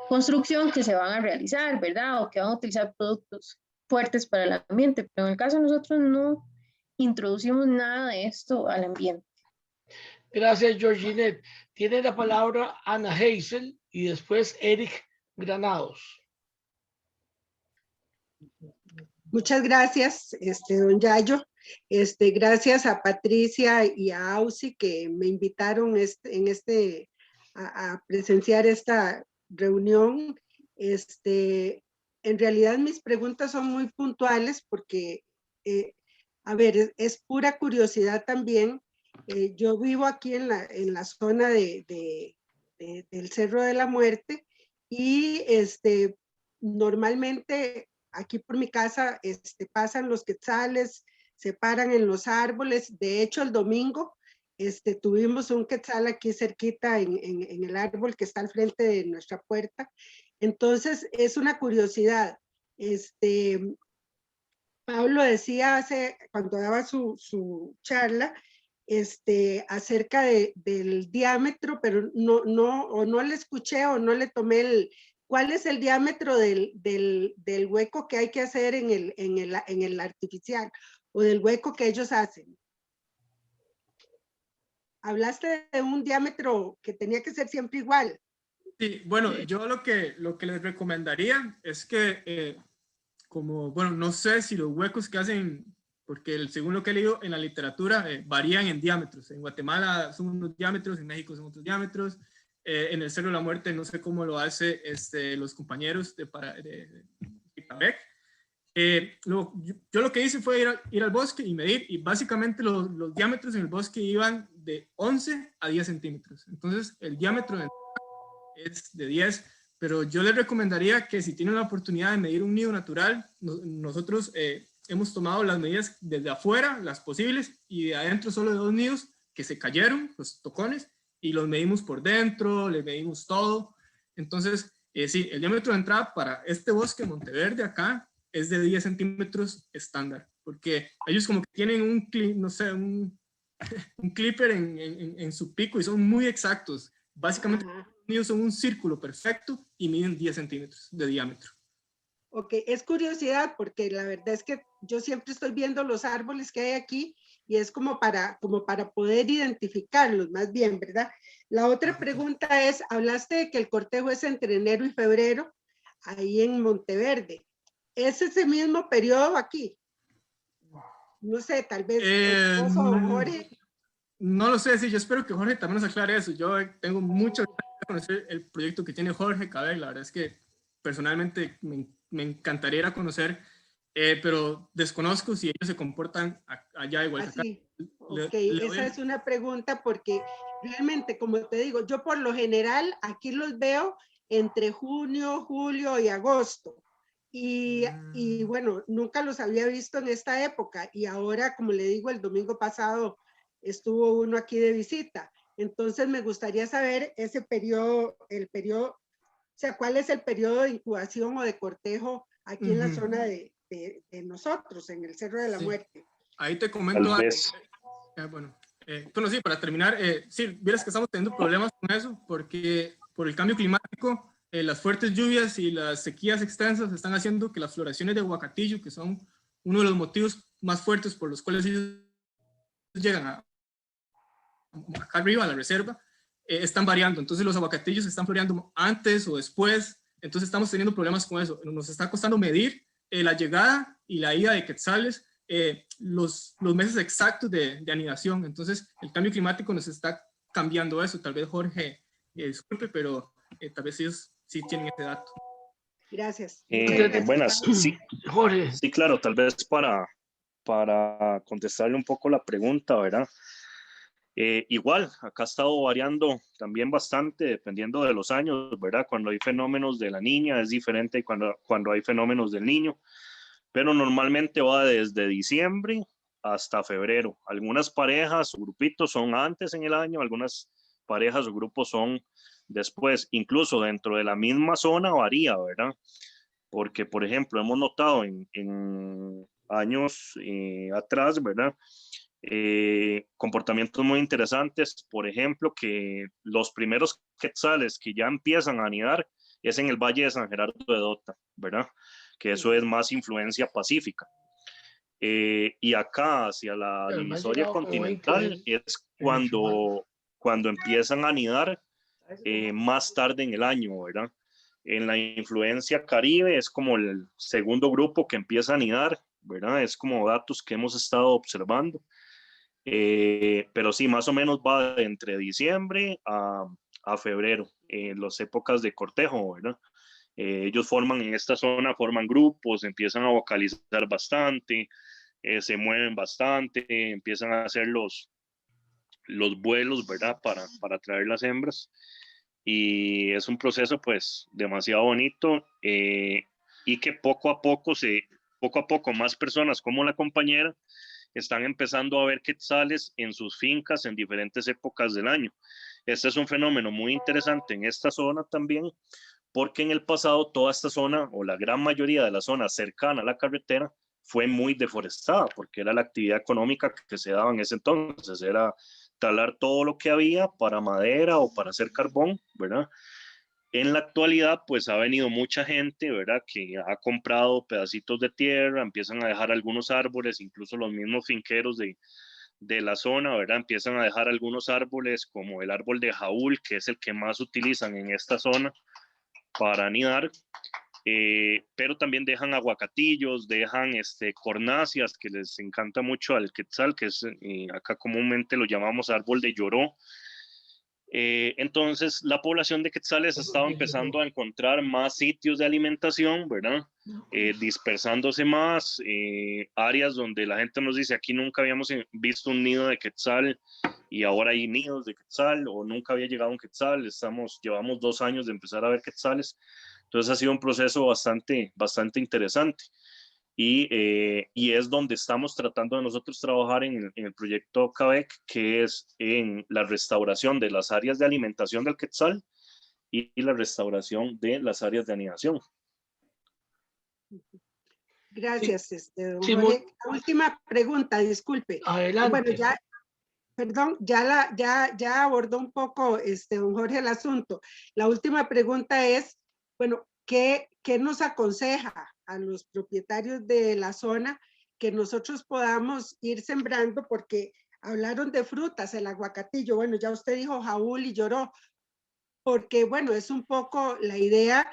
construcción que se van a realizar, ¿verdad? O que van a utilizar productos fuertes para el ambiente, pero en el caso de nosotros no introducimos nada de esto al ambiente. Gracias, Georginette. Tiene la palabra Ana Hazel y después Eric Granados. Muchas gracias, don Yayo. Gracias a Patricia y a Ausi que me invitaron a presenciar esta reunión. En realidad mis preguntas son muy puntuales porque, a ver, es pura curiosidad también. Yo vivo aquí en la zona del Cerro de la Muerte y normalmente aquí por mi casa pasan los quetzales, se paran en los árboles. De hecho, el domingo tuvimos un quetzal aquí cerquita en el árbol que está al frente de nuestra puerta. Entonces, es una curiosidad. Pablo decía cuando daba su charla, acerca del diámetro, pero no le escuché o no le tomé ¿cuál es el diámetro del hueco que hay que hacer en el artificial o del hueco que ellos hacen? Hablaste de un diámetro que tenía que ser siempre igual. Sí, bueno, yo lo que les recomendaría es que, bueno, no sé si los huecos que hacen, porque según lo que he leído en la literatura, varían en diámetros. En Guatemala son unos diámetros, en México son otros diámetros. En el Cerro de la Muerte no sé cómo lo hace los compañeros de Cabec. Yo lo que hice fue ir al bosque y medir, y básicamente los diámetros en el bosque iban de 11 a 10 centímetros. Entonces el diámetro es de 10, pero yo les recomendaría que si tienen la oportunidad de medir un nido natural, nosotros hemos tomado las medidas desde afuera, las posibles, y de adentro solo de 2 nidos que se cayeron, los tocones, y los medimos por dentro, les medimos todo. Entonces, sí, el diámetro de entrada para este bosque Monteverde acá es de 10 centímetros estándar, porque ellos como que tienen no sé, un clipper en su pico y son muy exactos. Básicamente, los nidos son un círculo perfecto y miden 10 centímetros de diámetro. Ok, es curiosidad porque la verdad es que yo siempre estoy viendo los árboles que hay aquí y es como para poder identificarlos más bien, ¿verdad? La otra pregunta es, hablaste de que el cortejo es entre enero y febrero, ahí en Monteverde. ¿Es ese mismo periodo aquí? No sé, tal vez Jorge. No lo sé, sí, yo espero que Jorge también nos aclare eso. Yo tengo mucho que conocer el proyecto que tiene Jorge Cabec, la verdad es que personalmente me encantaría ir a conocer, pero desconozco si ellos se comportan allá igual que acá. Ok, esa es una pregunta porque realmente, como te digo, yo por lo general aquí los veo entre junio, julio y agosto. Y bueno, nunca los había visto en esta época y ahora, como le digo, el domingo pasado estuvo uno aquí de visita. Entonces me gustaría saber ese periodo, o sea, ¿cuál es el periodo de incubación o de cortejo aquí en la zona de nosotros, en el Cerro de la Muerte? Ahí te comento algo. Bueno, sí, para terminar, sí, vieras que estamos teniendo problemas con eso porque por el cambio climático, las fuertes lluvias y las sequías extensas están haciendo que las floraciones de aguacatillo, que son uno de los motivos más fuertes por los cuales ellos llegan acá arriba a la reserva, están variando. Entonces los aguacatillos están floreando antes o después, entonces estamos teniendo problemas con eso. Nos está costando medir la llegada y la ida de quetzales, los meses exactos de anidación. Entonces el cambio climático nos está cambiando eso. Tal vez Jorge disculpe, pero tal vez ellos sí tienen ese dato. Gracias. Buenas, sí, Jorge. Sí, claro, tal vez para contestarle un poco la pregunta, ¿verdad? Igual, acá ha estado variando también bastante dependiendo de los años, ¿verdad? Cuando hay fenómenos de la niña es diferente cuando hay fenómenos del niño, pero normalmente va desde diciembre hasta febrero. Algunas parejas o grupitos son antes en el año, algunas parejas o grupos son después, incluso dentro de la misma zona varía, ¿verdad? Porque, por ejemplo, hemos notado en años atrás, ¿verdad? Comportamientos muy interesantes, por ejemplo, que los primeros quetzales que ya empiezan a anidar es en el Valle de San Gerardo de Dota, ¿verdad? Que eso es más influencia pacífica. Y acá hacia la divisoria continental es cuando empiezan a anidar más tarde en el año, ¿verdad? En la influencia caribe es como el segundo grupo que empieza a anidar, ¿verdad? Es como datos que hemos estado observando. Pero sí, más o menos va de entre diciembre a febrero, las épocas de cortejo, ¿verdad? Ellos forman en esta zona, forman grupos, empiezan a vocalizar bastante, se mueven bastante, empiezan a hacer los vuelos, ¿verdad? Para traer las hembras. Y es un proceso pues demasiado bonito y que poco a poco más personas como la compañera están empezando a ver quetzales en sus fincas en diferentes épocas del año. Este es un fenómeno muy interesante en esta zona también, porque en el pasado toda esta zona, o la gran mayoría de la zona cercana a la carretera, fue muy deforestada, porque era la actividad económica que se daba en ese entonces, era talar todo lo que había para madera o para hacer carbón, ¿verdad? En la actualidad, pues ha venido mucha gente, ¿verdad? Que ha comprado pedacitos de tierra, empiezan a dejar algunos árboles, incluso los mismos finqueros de la zona, ¿verdad? Empiezan a dejar algunos árboles como el árbol de jaúl, que es el que más utilizan en esta zona para anidar, pero también dejan aguacatillos, dejan cornáceas, que les encanta mucho al quetzal, que es acá comúnmente lo llamamos árbol de lloró. Entonces la población de quetzales ha estado empezando a encontrar más sitios de alimentación, ¿verdad? Dispersándose más, áreas donde la gente nos dice, aquí nunca habíamos visto un nido de quetzal y ahora hay nidos de quetzal, o nunca había llegado un quetzal, llevamos 2 años de empezar a ver quetzales. Entonces ha sido un proceso bastante interesante. Y es donde estamos tratando de nosotros trabajar en el proyecto CABEC, que es en la restauración de las áreas de alimentación del quetzal y la restauración de las áreas de anidación. Gracias, don Jorge. Última pregunta, disculpe. Adelante. Bueno, perdón, ya abordó un poco don Jorge el asunto. La última pregunta es, bueno, ¿qué nos aconseja a los propietarios de la zona que nosotros podamos ir sembrando? Porque hablaron de frutas, el aguacatillo, bueno, ya usted dijo jaúl y lloró, porque bueno, es un poco la idea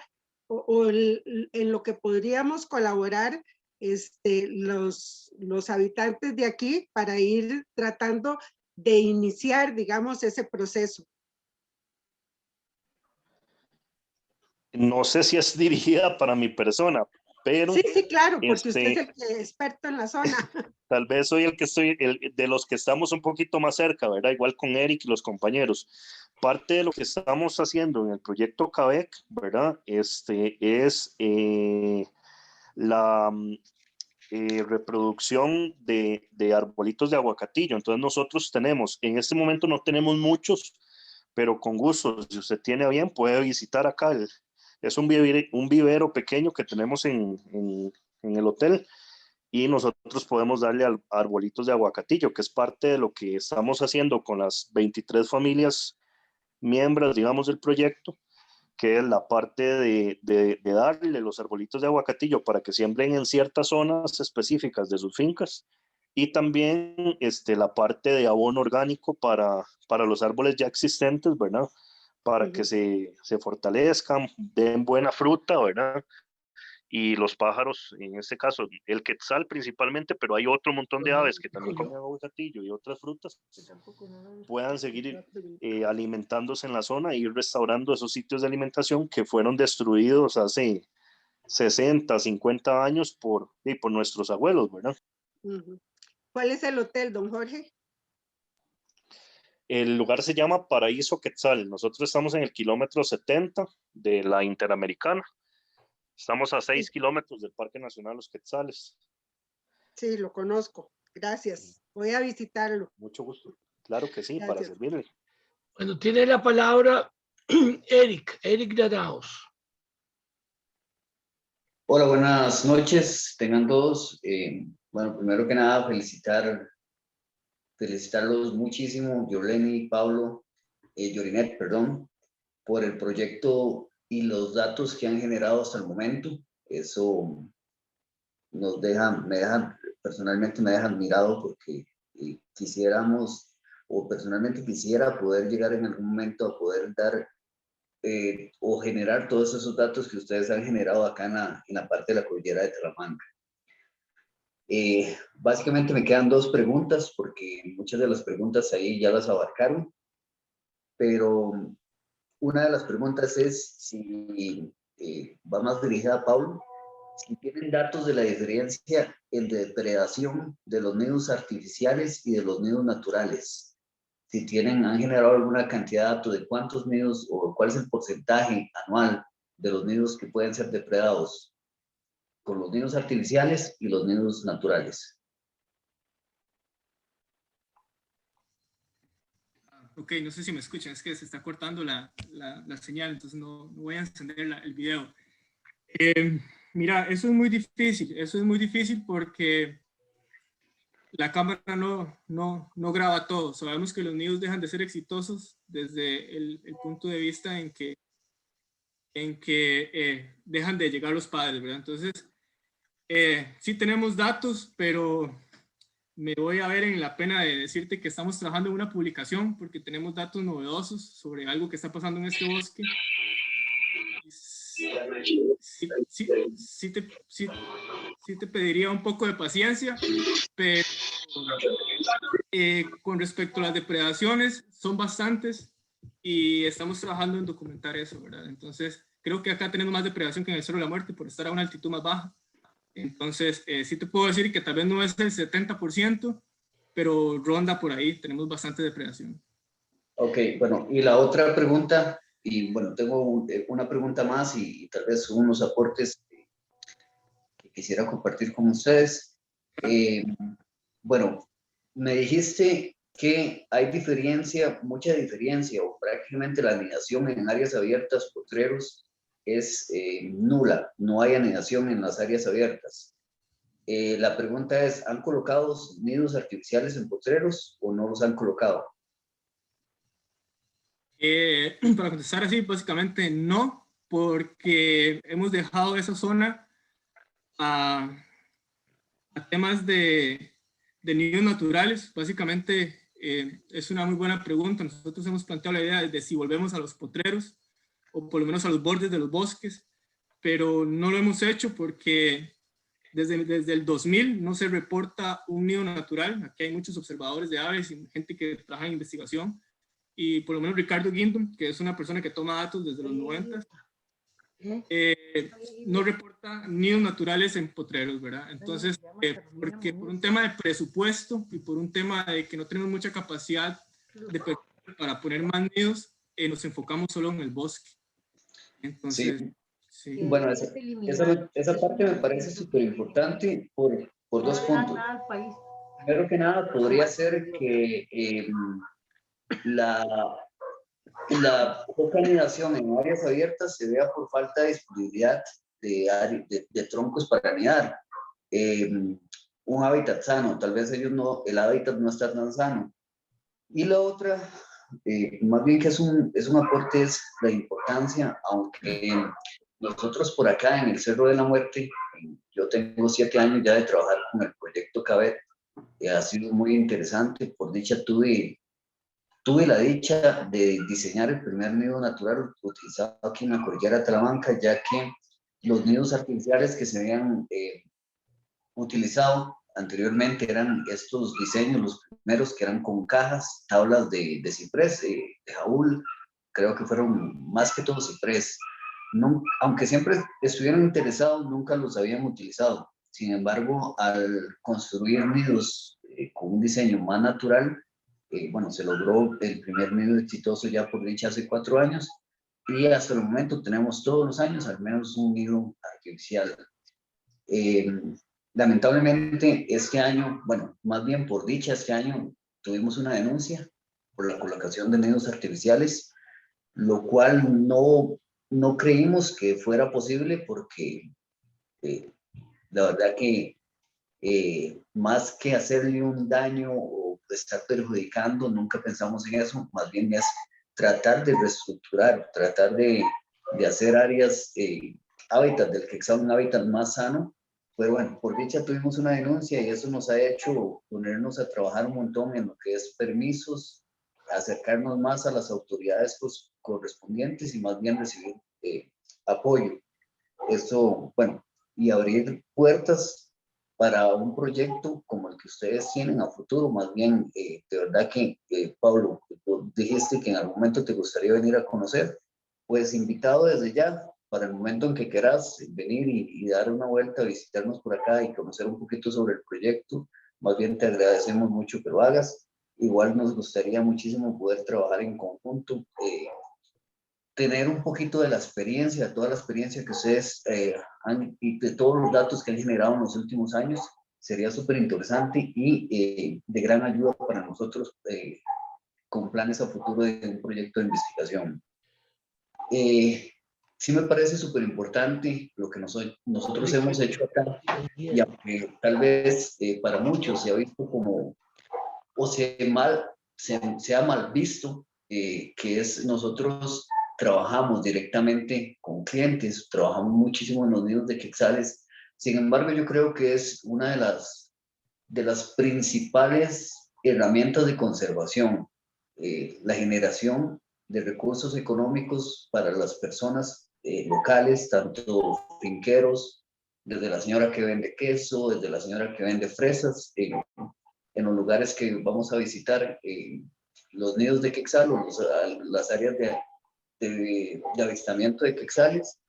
en lo que podríamos colaborar los habitantes de aquí para ir tratando de iniciar, digamos, ese proceso. No sé si es dirigida para mi persona, pero... Sí, claro, porque usted es el experto en la zona. Tal vez soy de los que estamos un poquito más cerca, ¿verdad? Igual con Eric y los compañeros. Parte de lo que estamos haciendo en el proyecto CABEC, ¿verdad? Es la reproducción de arbolitos de aguacatillo. Entonces nosotros en este momento no tenemos muchos, pero con gusto, si usted tiene a bien, puede visitar acá. Es un vivero pequeño que tenemos en el hotel, y nosotros podemos darle arbolitos de aguacatillo, que es parte de lo que estamos haciendo con las 23 familias miembros, digamos, del proyecto, que es la parte de darle los arbolitos de aguacatillo para que siembren en ciertas zonas específicas de sus fincas, y también la parte de abono orgánico para los árboles ya existentes, ¿verdad? Para que se fortalezcan, den buena fruta, ¿verdad? Y los pájaros, en este caso, el quetzal principalmente, pero hay otro montón de aves que también comen aguacatillo y otras frutas, puedan seguir alimentándose en la zona e ir restaurando esos sitios de alimentación que fueron destruidos hace 60, 50 años por nuestros abuelos, ¿verdad? ¿Cuál es el hotel, don Jorge? El lugar se llama Paraíso Quetzal. Nosotros estamos en el kilómetro 70 de la Interamericana. Estamos a 6 kilómetros del Parque Nacional Los Quetzales. Sí, lo conozco. Gracias. Voy a visitarlo. Mucho gusto. Claro que sí, Gracias. para servirle. Bueno, tiene la palabra Eric Granados. Hola, buenas noches, tengan todos. Bueno, primero que nada, felicitarlos muchísimo, Yorleni, Pablo, Yorinet, perdón, por el proyecto y los datos que han generado hasta el momento. Eso personalmente me deja admirado porque personalmente quisiera poder llegar en algún momento a poder dar o generar todos esos datos que ustedes han generado acá en la parte de la cordillera de Talamanca. Básicamente me quedan dos preguntas porque muchas de las preguntas ahí ya las abarcaron, pero una de las preguntas es si va más dirigida a Pablo, si tienen datos de la diferencia en depredación de los nidos artificiales y de los nidos naturales. Si han generado alguna cantidad de datos de cuántos nidos o cuál es el porcentaje anual de los nidos que pueden ser depredados con los nidos artificiales y los nidos naturales. Ok, no sé si me escuchan, es que se está cortando la señal, entonces no voy a encender el video. Mira, eso es muy difícil porque la cámara no graba todo. Sabemos que los nidos dejan de ser exitosos desde el punto de vista en que dejan de llegar los padres, ¿verdad? Entonces, sí tenemos datos, pero me voy a ver en la pena de decirte que estamos trabajando en una publicación porque tenemos datos novedosos sobre algo que está pasando en este bosque. Sí te pediría un poco de paciencia, pero con respecto a las depredaciones, son bastantes y estamos trabajando en documentar eso, ¿verdad? Entonces, creo que acá tenemos más depredación que en el Cerro de la Muerte por estar a una altitud más baja. Entonces, sí te puedo decir que tal vez no es el 70%, pero ronda por ahí, tenemos bastante depredación. Ok, bueno, y la otra pregunta, y bueno, tengo una pregunta más y tal vez unos aportes que quisiera compartir con ustedes. Bueno, me dijiste que hay mucha diferencia, o prácticamente la anidación en áreas abiertas, potreros, es nula, no hay anidación en las áreas abiertas. La pregunta es, ¿han colocado nidos artificiales en potreros o no los han colocado? Para contestar así, básicamente no, porque hemos dejado esa zona a temas de nidos naturales. Básicamente es una muy buena pregunta. Nosotros hemos planteado la idea de si volvemos a los potreros o por lo menos a los bordes de los bosques, pero no lo hemos hecho porque desde el 2000 no se reporta un nido natural. Aquí hay muchos observadores de aves y gente que trabaja en investigación, y por lo menos Ricardo Guindon, que es una persona que toma datos desde los 90, no reporta nidos naturales en potreros, ¿verdad? Entonces, porque por un tema de presupuesto y por un tema de que no tenemos mucha capacidad para poner más nidos, nos enfocamos solo en el bosque. Entonces, sí. Bueno, esa parte me parece súper importante por dos puntos. Primero que nada, podría ser que la poca anidación en áreas abiertas se vea por falta de disponibilidad de troncos para anidar. Un hábitat sano, tal vez el hábitat no está tan sano. Y la otra, más bien que es un aporte, es la importancia, aunque nosotros por acá en el Cerro de la Muerte, yo tengo 7 años ya de trabajar con el proyecto CABET, ha sido muy interesante. Por dicha tuve la dicha de diseñar el primer nido natural utilizado aquí en la cordillera de Talamanca, ya que los nidos artificiales que se habían utilizado anteriormente eran estos diseños, los primeros que eran con cajas, tablas de ciprés, de jaúl, creo que fueron más que todo ciprés. aunque siempre estuvieron interesados, nunca los habían utilizado. Sin embargo, al construir nidos con un diseño más natural, bueno, se logró el primer nido exitoso ya por dicha hace 4 años, y hasta el momento tenemos todos los años al menos un nido artificial. Lamentablemente este año, bueno, más bien por dicha este año, tuvimos una denuncia por la colocación de nidos artificiales, lo cual no creímos que fuera posible porque la verdad que más que hacerle un daño o estar perjudicando, nunca pensamos en eso, más bien es tratar de reestructurar, tratar de hacer áreas, hábitat del quetzal, un hábitat más sano. Pero bueno, por dicha tuvimos una denuncia y eso nos ha hecho ponernos a trabajar un montón en lo que es permisos, acercarnos más a las autoridades correspondientes y más bien recibir apoyo. Esto, bueno, y abrir puertas para un proyecto como el que ustedes tienen a futuro. Más bien, de verdad que, Pablo, tú dijiste que en algún momento te gustaría venir a conocer, pues invitado desde ya, para el momento en que quieras venir y dar una vuelta, visitarnos por acá y conocer un poquito sobre el proyecto. Más bien te agradecemos mucho que lo hagas. Igual nos gustaría muchísimo poder trabajar en conjunto, tener un poquito de la experiencia, toda la experiencia que ustedes han, y de todos los datos que han generado en los últimos años, sería súper interesante y de gran ayuda para nosotros con planes a futuro de un proyecto de investigación. Sí me parece súper importante lo que nosotros hemos hecho acá, y aunque tal vez para muchos se ha visto como, o sea mal visto, que es nosotros trabajamos directamente con clientes, trabajamos muchísimo en los nidos de quetzales. Sin embargo, yo creo que es una de las principales herramientas de conservación, la generación de recursos económicos para las personas locales, tanto finqueros, desde la señora que vende queso, desde la señora que vende fresas, en los lugares que vamos a visitar, los nidos de quetzal, las áreas de avistamiento de quetzales,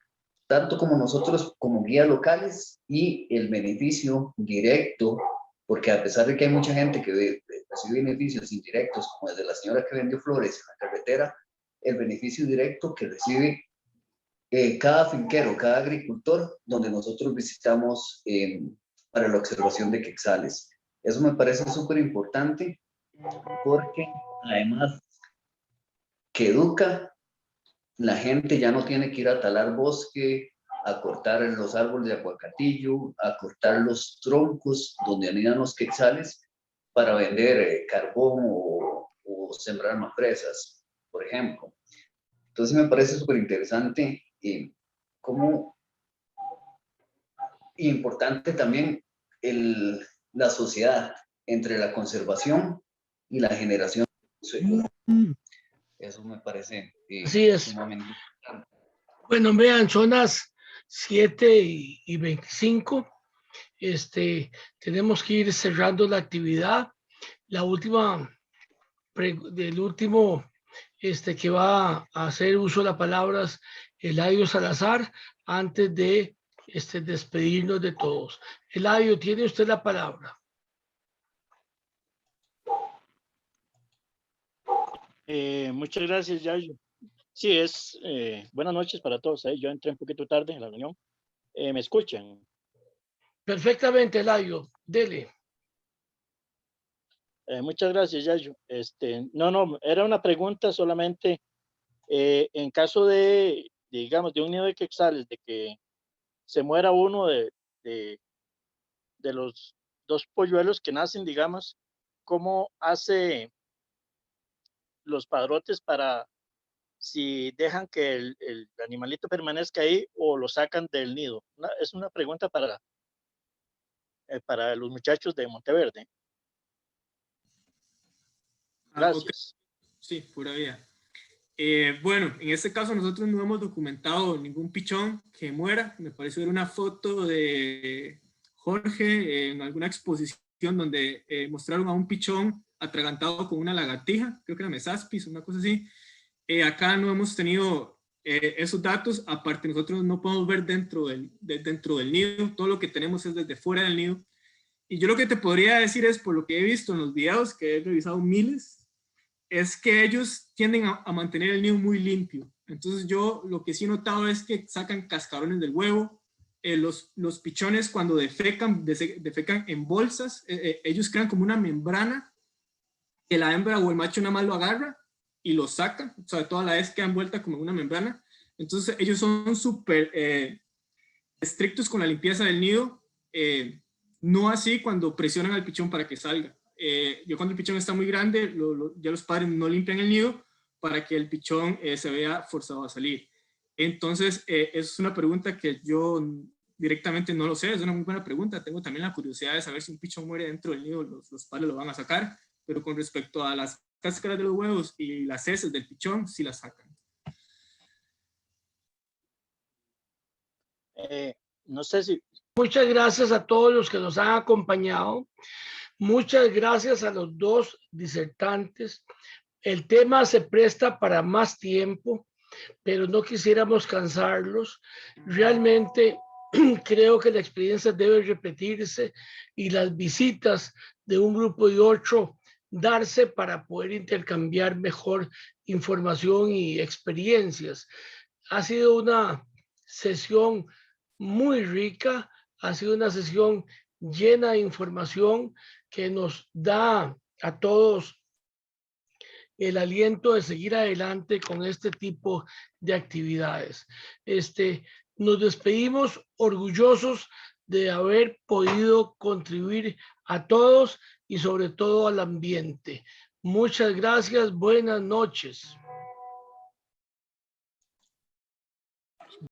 tanto como nosotros como guías locales, y el beneficio directo, porque a pesar de que hay mucha gente que recibe beneficios indirectos, como desde la señora que vende flores en la carretera, el beneficio directo que recibe cada finquero, cada agricultor, donde nosotros visitamos para la observación de quetzales. Eso me parece súper importante, porque además que educa, la gente ya no tiene que ir a talar bosque, a cortar los árboles de aguacatillo, a cortar los troncos donde anidan los quetzales para vender carbón o sembrar más fresas, por ejemplo. Entonces me parece súper interesante como importante también la sociedad entre la conservación y la generación. Eso me parece sumamente importante. Bueno, vean, son las 7:25. Tenemos que ir cerrando la actividad. La última, del último que va a hacer uso de las palabras, Eladio Salazar, antes de despedirnos de todos. Eladio, tiene usted la palabra. Muchas gracias, Yayo. Sí, buenas noches para todos. Yo entré un poquito tarde en la reunión. ¿Me escuchan? Perfectamente, Eladio. Dele. Muchas gracias, Yayo. No, era una pregunta solamente en caso digamos, de un nido de quetzales, de que se muera uno de los 2 polluelos que nacen, digamos, ¿cómo hace los padrotes para si dejan que el animalito permanezca ahí o lo sacan del nido? Es una pregunta para los muchachos de Monteverde. Gracias. Okay. Sí, pura vida. Bueno, en este caso nosotros no hemos documentado ningún pichón que muera. Me pareció ver una foto de Jorge en alguna exposición donde mostraron a un pichón atragantado con una lagartija, creo que era Mesaspis, una cosa así. Acá no hemos tenido esos datos. Aparte, nosotros no podemos ver dentro del nido, todo lo que tenemos es desde fuera del nido. Y yo lo que te podría decir es, por lo que he visto en los videos, que he revisado miles, es que ellos tienden a mantener el nido muy limpio. Entonces yo lo que sí he notado es que sacan cascarones del huevo. Los pichones cuando defecan en bolsas, ellos crean como una membrana que la hembra o el macho nada más lo agarra y lo saca, o sea, toda la vez queda envuelta como una membrana. Entonces ellos son súper estrictos con la limpieza del nido, no así cuando presionan al pichón para que salga. Yo cuando el pichón está muy grande, ya los padres no limpian el nido para que el pichón se vea forzado a salir. Entonces, es una pregunta que yo directamente no lo sé, es una muy buena pregunta. Tengo también la curiosidad de saber si un pichón muere dentro del nido, los padres lo van a sacar, pero con respecto a las cáscaras de los huevos y las heces del pichón, sí las sacan. No sé si... Muchas gracias a todos los que nos han acompañado. Muchas gracias a los dos disertantes. El tema se presta para más tiempo, pero no quisiéramos cansarlos. Realmente creo que la experiencia debe repetirse y las visitas de un grupo y otro darse para poder intercambiar mejor información y experiencias. Ha sido una sesión muy rica, ha sido una sesión llena de información que nos da a todos el aliento de seguir adelante con este tipo de actividades. Nos despedimos orgullosos de haber podido contribuir a todos y sobre todo al ambiente. Muchas gracias, buenas noches.